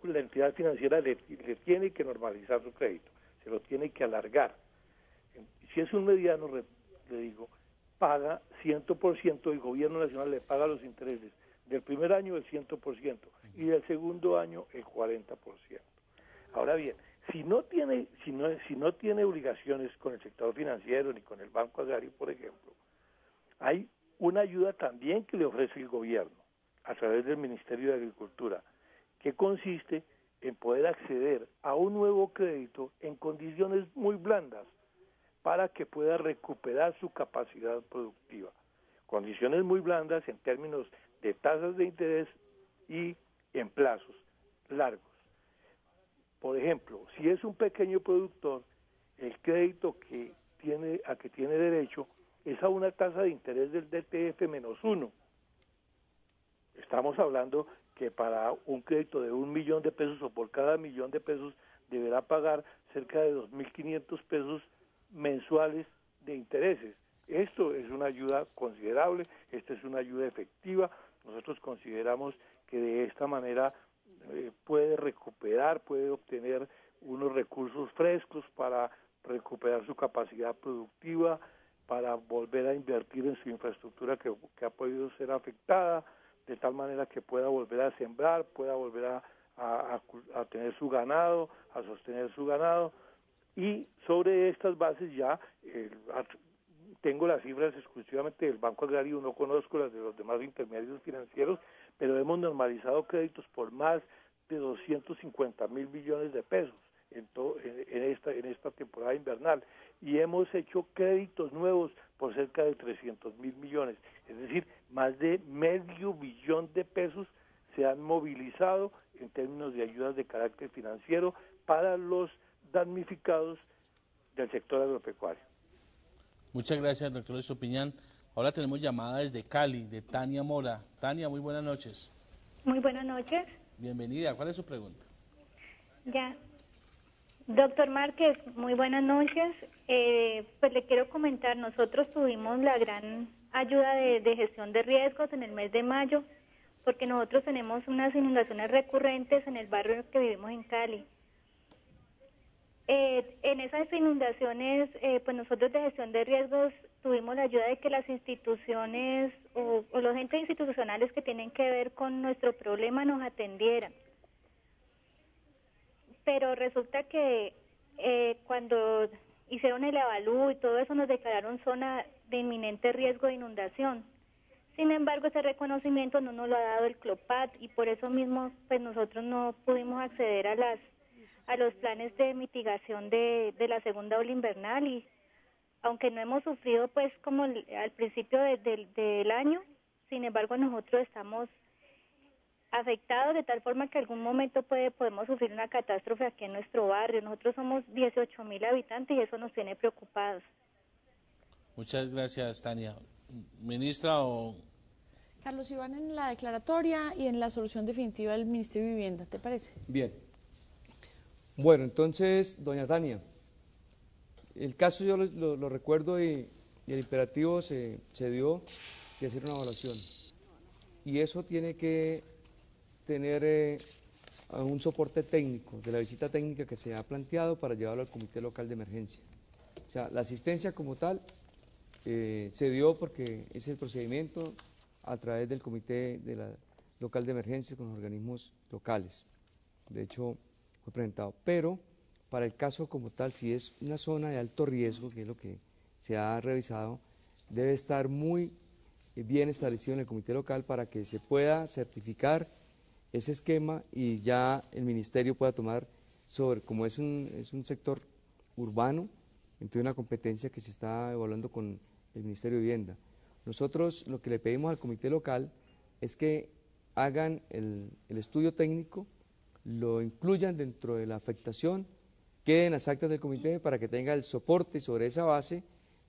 Speaker 7: la entidad financiera le tiene que normalizar su crédito, se lo tiene que alargar. Si es un mediano, le digo, paga 100%, el gobierno nacional le paga los intereses del primer año el 100% y del segundo año el 40%. Ahora bien, si no tiene obligaciones con el sector financiero ni con el Banco Agrario, por ejemplo, hay una ayuda también que le ofrece el gobierno a través del Ministerio de Agricultura, que consiste en poder acceder a un nuevo crédito en condiciones muy blandas para que pueda recuperar su capacidad productiva. Condiciones muy blandas en términos de tasas de interés y en plazos largos. Por ejemplo, si es un pequeño productor, el crédito a que tiene derecho es a una tasa de interés del DTF menos 1. Estamos hablando que para un crédito de 1 millón de pesos o por cada millón de pesos deberá pagar cerca de 2.500 pesos mensuales de intereses. Esto es una ayuda considerable, esta es una ayuda efectiva. Nosotros consideramos que de esta manera puede recuperar, puede obtener unos recursos frescos para recuperar su capacidad productiva, para volver a invertir en su infraestructura que ha podido ser afectada, de tal manera que pueda volver a sembrar, pueda volver a tener su ganado, a sostener su ganado. Y sobre estas bases ya tengo las cifras exclusivamente del Banco Agrario, no conozco las de los demás intermediarios financieros, pero hemos normalizado créditos por más de 250.000 millones de pesos en esta temporada invernal, y hemos hecho créditos nuevos por cerca de 300.000 millones, es decir, más de $500 millón de pesos se han movilizado en términos de ayudas de carácter financiero para los damnificados del sector agropecuario.
Speaker 4: Muchas gracias, doctor Estupiñán. Ahora tenemos llamada desde Cali, de Tania Mora. Tania, muy buenas noches.
Speaker 12: Muy buenas noches.
Speaker 4: Bienvenida. ¿Cuál es su pregunta?
Speaker 12: Ya. Doctor Márquez, muy buenas noches. Pues le quiero comentar, nosotros tuvimos la gran ayuda de gestión de riesgos en el mes de mayo, porque nosotros tenemos unas inundaciones recurrentes en el barrio que vivimos en Cali. En esas inundaciones, pues nosotros de gestión de riesgos tuvimos la ayuda de que las instituciones o los entes institucionales que tienen que ver con nuestro problema nos atendieran. Pero resulta que cuando hicieron el avalúo y todo eso nos declararon zona de inminente riesgo de inundación. Sin embargo, ese reconocimiento no nos lo ha dado el CLOPAT y por eso mismo pues nosotros no pudimos acceder a los planes de mitigación de la segunda ola invernal, y aunque no hemos sufrido pues como al principio del año, sin embargo nosotros estamos afectados de tal forma que en algún momento podemos sufrir una catástrofe aquí en nuestro barrio. Nosotros somos 18.000 habitantes y eso nos tiene preocupados.
Speaker 4: Muchas gracias, Tania. Ministra o...
Speaker 5: Carlos Iván, en la declaratoria y en la solución definitiva del Ministerio de Vivienda, ¿te parece?
Speaker 6: Bien. Bueno, entonces, doña Tania, el caso yo lo recuerdo y el imperativo se dio de hacer una evaluación. Y eso tiene que tener un soporte técnico de la visita técnica que se ha planteado para llevarlo al Comité Local de Emergencia. O sea, la asistencia como tal se dio porque es el procedimiento a través del Comité Local de Emergencia con los organismos locales. De hecho, fue presentado. Pero para el caso como tal, si es una zona de alto riesgo, que es lo que se ha revisado, debe estar muy bien establecido en el comité local para que se pueda certificar ese esquema y ya el ministerio pueda tomar sobre, como es un sector urbano, entonces una competencia que se está evaluando con el Ministerio de Vivienda. Nosotros lo que le pedimos al comité local es que hagan el estudio técnico, lo incluyan dentro de la afectación, queden las actas del comité para que tenga el soporte y sobre esa base,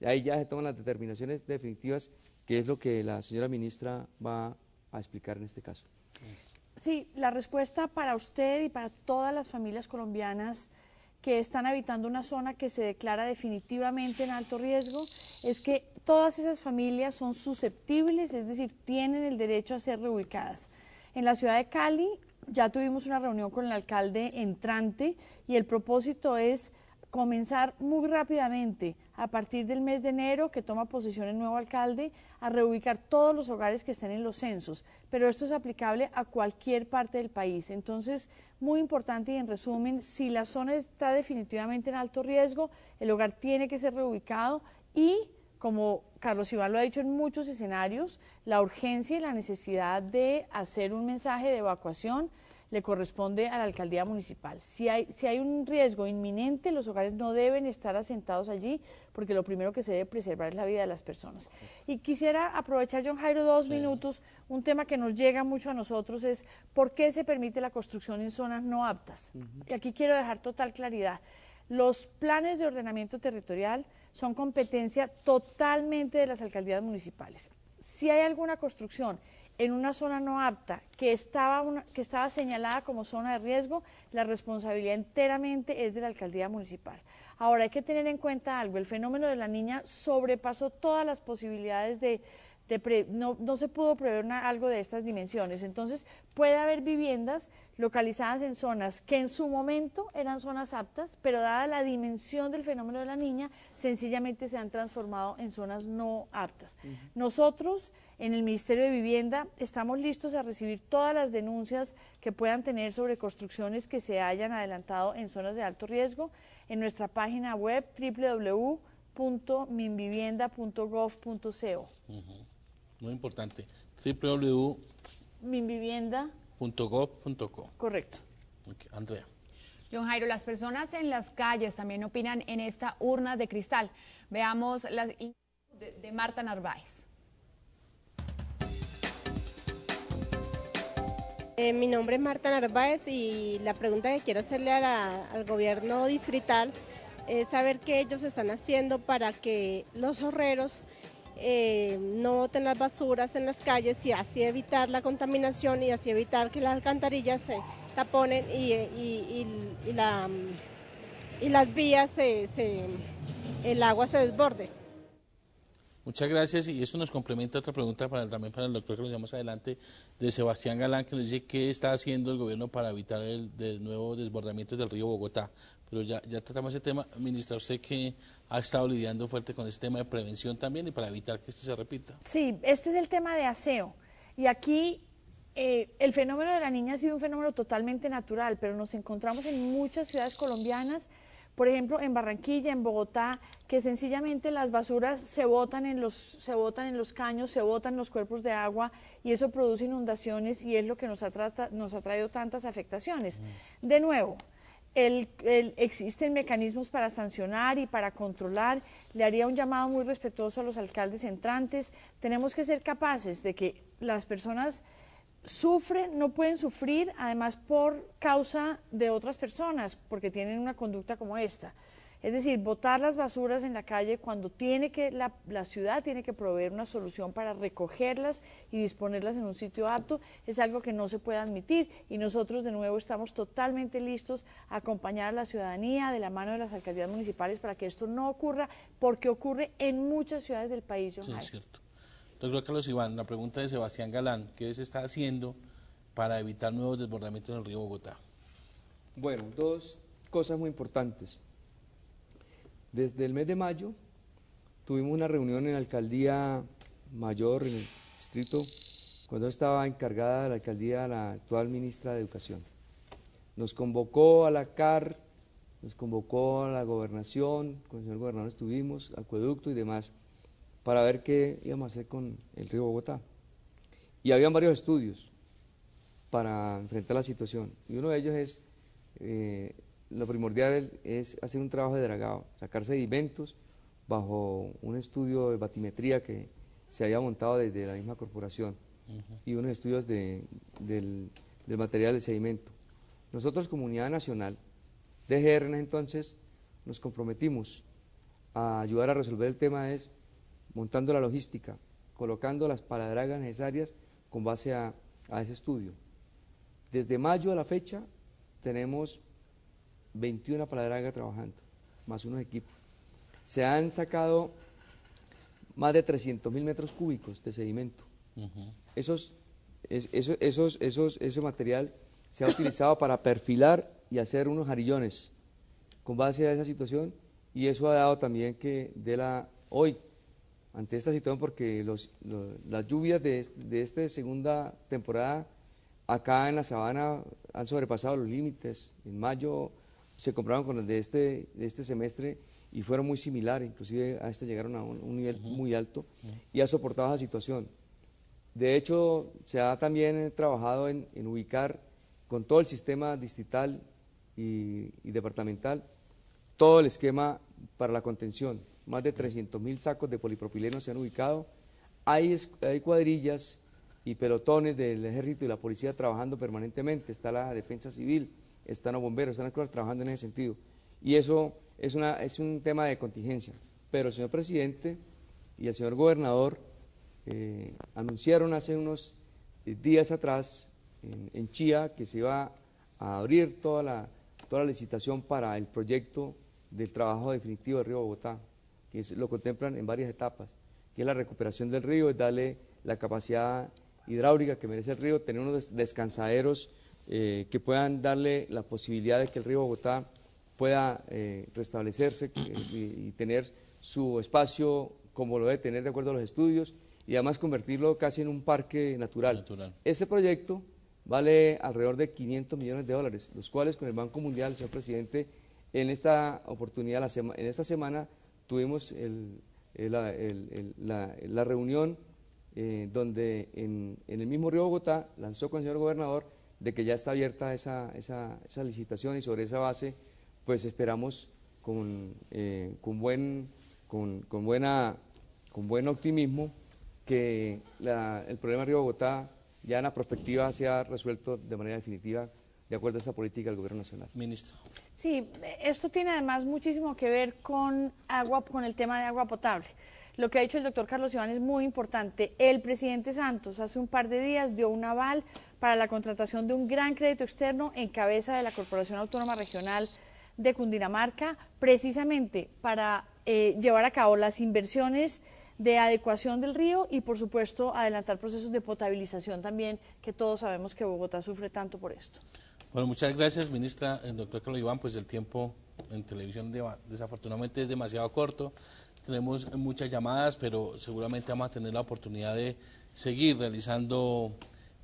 Speaker 6: ahí ya se toman las determinaciones definitivas, que es lo que la señora ministra va a explicar en este caso.
Speaker 5: Sí, la respuesta para usted y para todas las familias colombianas que están habitando una zona que se declara definitivamente en alto riesgo es que todas esas familias son susceptibles, es decir, tienen el derecho a ser reubicadas. En la ciudad de Cali ya tuvimos una reunión con el alcalde entrante y el propósito es comenzar muy rápidamente, a partir del mes de enero, que toma posesión el nuevo alcalde, a reubicar todos los hogares que estén en los censos, pero esto es aplicable a cualquier parte del país. Entonces, muy importante y en resumen, si la zona está definitivamente en alto riesgo, el hogar tiene que ser reubicado y, como Carlos Iván lo ha dicho en muchos escenarios, la urgencia y la necesidad de hacer un mensaje de evacuación le corresponde a la alcaldía municipal. Si hay un riesgo inminente, los hogares no deben estar asentados allí, porque lo primero que se debe preservar es la vida de las personas. Y quisiera aprovechar, John Jairo, 2 minutos, un tema que nos llega mucho a nosotros es ¿por qué se permite la construcción en zonas no aptas? Y aquí quiero dejar total claridad. Los planes de ordenamiento territorial son competencia totalmente de las alcaldías municipales. Si hay alguna construcción en una zona no apta que estaba señalada como zona de riesgo, la responsabilidad enteramente es de la alcaldía municipal. Ahora hay que tener en cuenta algo, el fenómeno de la niña sobrepasó todas las posibilidades no se pudo prever algo de estas dimensiones, entonces puede haber viviendas localizadas en zonas que en su momento eran zonas aptas, pero dada la dimensión del fenómeno de la niña, sencillamente se han transformado en zonas no aptas. Nosotros en el Ministerio de Vivienda estamos listos a recibir todas las denuncias que puedan tener sobre construcciones que se hayan adelantado en zonas de alto riesgo en nuestra página web www.minvivienda.gov.co.
Speaker 4: Muy importante, www.minvivienda.gov.co.
Speaker 5: Correcto.
Speaker 4: Okay, Andrea.
Speaker 3: John Jairo, las personas en las calles también opinan en esta urna de cristal. Veamos las de Marta Narváez.
Speaker 13: Mi nombre es Marta Narváez y la pregunta que quiero hacerle al gobierno distrital es saber qué ellos están haciendo para que los horreros no boten las basuras en las calles y así evitar la contaminación y así evitar que las alcantarillas se taponen y las vías, el agua se desborde.
Speaker 4: Muchas gracias, y eso nos complementa otra pregunta también para el doctor que nos llama más adelante, de Sebastián Galán, que nos dice qué está haciendo el gobierno para evitar el nuevo desbordamiento del río Bogotá. Pero ya tratamos ese tema. Ministra, usted que ha estado lidiando fuerte con ese tema de prevención también y para evitar que esto se repita.
Speaker 5: Sí, este es el tema de aseo. Y aquí el fenómeno de la niña ha sido un fenómeno totalmente natural, pero nos encontramos en muchas ciudades colombianas, por ejemplo en Barranquilla, en Bogotá, que sencillamente las basuras se botan en los caños, se botan en los cuerpos de agua y eso produce inundaciones y es lo que nos ha traído tantas afectaciones. De nuevo, existen mecanismos para sancionar y para controlar. Le haría un llamado muy respetuoso a los alcaldes entrantes. Tenemos que ser capaces de que las personas no pueden sufrir, además por causa de otras personas, porque tienen una conducta como esta. Es decir, botar las basuras en la calle cuando la ciudad tiene que proveer una solución para recogerlas y disponerlas en un sitio apto, es algo que no se puede admitir y nosotros de nuevo estamos totalmente listos a acompañar a la ciudadanía de la mano de las alcaldías municipales para que esto no ocurra, porque ocurre en muchas ciudades del país.
Speaker 4: Sí, es cierto. Doctor Carlos Iván, la pregunta de Sebastián Galán, ¿qué se está haciendo para evitar nuevos desbordamientos en el río Bogotá?
Speaker 6: Bueno, 2 cosas muy importantes. Desde el mes de mayo tuvimos una reunión en la alcaldía mayor, en el distrito, cuando estaba encargada de la alcaldía la actual ministra de Educación. Nos convocó a la CAR, nos convocó a la gobernación, con el señor gobernador estuvimos, acueducto y demás, para ver qué íbamos a hacer con el río Bogotá. Y habían varios estudios. para enfrentar la situación. Y uno de ellos es, lo primordial es hacer un trabajo de dragado, sacar sedimentos bajo un estudio de batimetría que se había montado desde la misma corporación y unos estudios del material de sedimento. Nosotros, como Unidad Nacional, DGR, entonces, nos comprometimos a ayudar a resolver el tema montando la logística, colocando las paladragas necesarias con base a ese estudio. Desde mayo a la fecha tenemos 21 paladragas trabajando, más unos equipos. Se han sacado más de 300.000 metros cúbicos de sedimento. Ese material se ha utilizado para perfilar y hacer unos jarillones con base a esa situación, y eso ha dado también que hoy, ante esta situación, porque las lluvias de esta segunda temporada acá en la sabana han sobrepasado los límites. En mayo se compararon con las de este semestre y fueron muy similares, inclusive a llegaron a un nivel muy alto y ha soportado esa situación. De hecho, se ha también trabajado en ubicar con todo el sistema distrital y departamental todo el esquema para la contención. Más de 300.000 sacos de polipropileno se han ubicado. Hay cuadrillas y pelotones del ejército y la policía trabajando permanentemente. Está la defensa civil, están los bomberos, están las cosas trabajando en ese sentido. Y eso es un tema de contingencia. Pero el señor presidente y el señor gobernador anunciaron hace unos días atrás en Chía que se iba a abrir toda la licitación para el proyecto del trabajo definitivo del río Bogotá, que lo contemplan en varias etapas, que es la recuperación del río, es darle la capacidad hidráulica que merece el río, tener unos descansaderos que puedan darle la posibilidad de que el río Bogotá pueda restablecerse y tener su espacio como lo debe tener de acuerdo a los estudios, y además convertirlo casi en un parque natural. Ese proyecto vale alrededor de $500 millones, los cuales con el Banco Mundial, señor presidente, en esta oportunidad, en esta semana, tuvimos la reunión donde en el mismo río Bogotá lanzó con el señor gobernador de que ya está abierta esa licitación, y sobre esa base pues esperamos con buen optimismo que el problema del río Bogotá ya en la perspectiva se ha resuelto de manera definitiva de acuerdo a esta política del Gobierno Nacional.
Speaker 4: Ministro.
Speaker 5: Sí, esto tiene además muchísimo que ver con el tema de agua potable. Lo que ha dicho el doctor Carlos Iván es muy importante. El presidente Santos hace un par de días dio un aval para la contratación de un gran crédito externo en cabeza de la Corporación Autónoma Regional de Cundinamarca, precisamente para llevar a cabo las inversiones de adecuación del río y, por supuesto, adelantar procesos de potabilización también, que todos sabemos que Bogotá sufre tanto por esto.
Speaker 4: Bueno, muchas gracias, ministra. El doctor Carlos Iván, pues el tiempo en televisión desafortunadamente es demasiado corto. Tenemos muchas llamadas, pero seguramente vamos a tener la oportunidad de seguir realizando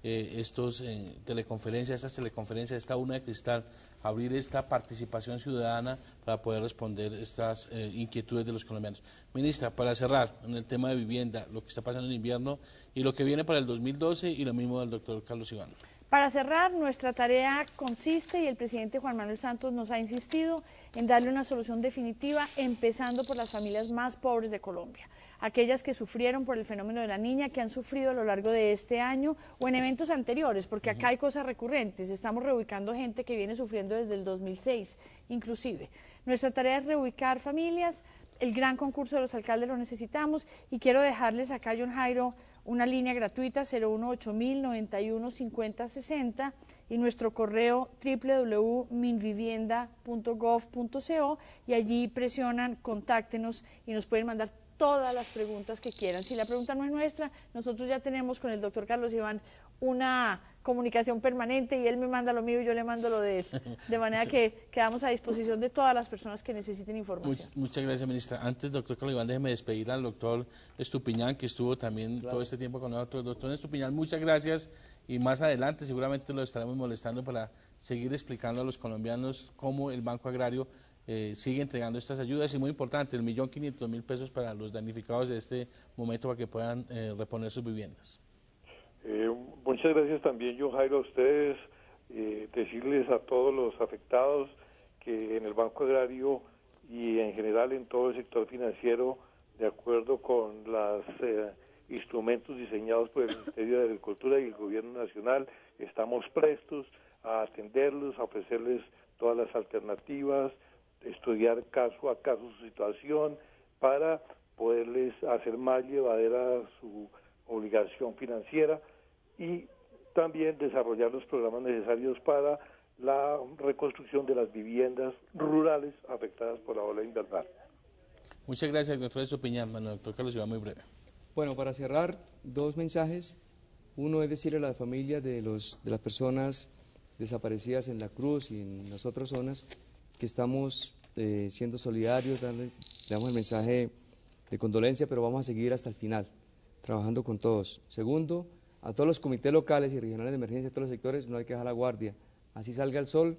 Speaker 4: estas teleconferencias, esta urna de cristal, abrir esta participación ciudadana para poder responder estas inquietudes de los colombianos. Ministra, para cerrar en el tema de vivienda, lo que está pasando en invierno y lo que viene para el 2012 y lo mismo del doctor Carlos Iván.
Speaker 5: Para cerrar, nuestra tarea consiste, y el presidente Juan Manuel Santos nos ha insistido, en darle una solución definitiva, empezando por las familias más pobres de Colombia, aquellas que sufrieron por el fenómeno de la niña, que han sufrido a lo largo de este año o en eventos anteriores, porque acá hay cosas recurrentes. Estamos reubicando gente que viene sufriendo desde el 2006, inclusive. Nuestra tarea es reubicar familias. El gran concurso de los alcaldes lo necesitamos, y quiero dejarles acá, John Jairo, una línea gratuita 018-091-5060 y nuestro correo www.minvivienda.gov.co, y allí presionan, contáctenos y nos pueden mandar todas las preguntas que quieran. Si la pregunta no es nuestra, nosotros ya tenemos con el doctor Carlos Iván una comunicación permanente, y él me manda lo mío y yo le mando lo de él, de manera que quedamos a disposición de todas las personas que necesiten información.
Speaker 4: Muchas gracias, ministra. Antes, doctor Carlos Iván, déjeme despedir al doctor Estupiñán, que estuvo también todo este tiempo con nosotros. Doctor Estupiñán, muchas gracias, y más adelante seguramente lo estaremos molestando para seguir explicando a los colombianos cómo el Banco Agrario sigue entregando estas ayudas, y muy importante, el $1.500.000 para los damnificados de este momento para que puedan reponer sus viviendas.
Speaker 7: Muchas gracias también, John Jairo, a ustedes, decirles a todos los afectados que en el Banco Agrario y en general en todo el sector financiero, de acuerdo con los instrumentos diseñados por el Ministerio de Agricultura y el Gobierno Nacional, estamos prestos a atenderlos, a ofrecerles todas las alternativas, estudiar caso a caso su situación para poderles hacer más llevadera su obligación financiera y también desarrollar los programas necesarios para la reconstrucción de las viviendas rurales afectadas por la ola invernal.
Speaker 4: Muchas gracias, doctor Estupiñán. Bueno, doctor Carlos Iván, muy breve.
Speaker 6: Bueno, para cerrar, dos mensajes. Uno es decirle a las familias de las personas desaparecidas en La Cruz y en las otras zonas que estamos siendo solidarios, le damos el mensaje de condolencia, pero vamos a seguir hasta el final, trabajando con todos. Segundo, a todos los comités locales y regionales de emergencia de todos los sectores, no hay que dejar la guardia. Así salga el sol,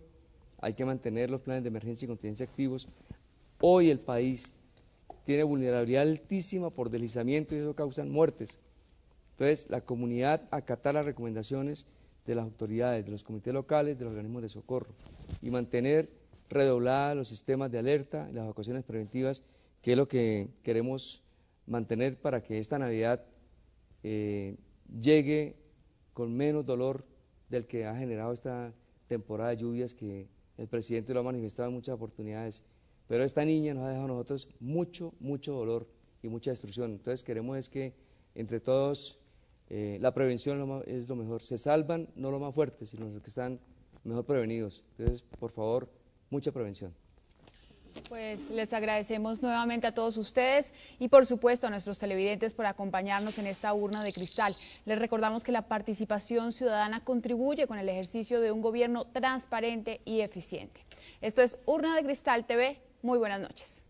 Speaker 6: hay que mantener los planes de emergencia y contingencia activos. Hoy el país tiene vulnerabilidad altísima por deslizamiento y eso causa muertes. Entonces, la comunidad acatar las recomendaciones de las autoridades, de los comités locales, de los organismos de socorro y mantener redoblados los sistemas de alerta y las evacuaciones preventivas, que es lo que queremos mantener para que esta Navidad llegue con menos dolor del que ha generado esta temporada de lluvias que el presidente lo ha manifestado en muchas oportunidades. Pero esta niña nos ha dejado a nosotros mucho dolor y mucha destrucción. Entonces queremos es que entre todos la prevención es lo mejor. Se salvan no los más fuertes, sino los que están mejor prevenidos. Entonces, por favor, mucha prevención.
Speaker 3: Pues les agradecemos nuevamente a todos ustedes y por supuesto a nuestros televidentes por acompañarnos en esta urna de cristal. Les recordamos que la participación ciudadana contribuye con el ejercicio de un gobierno transparente y eficiente. Esto es Urna de Cristal TV. Muy buenas noches.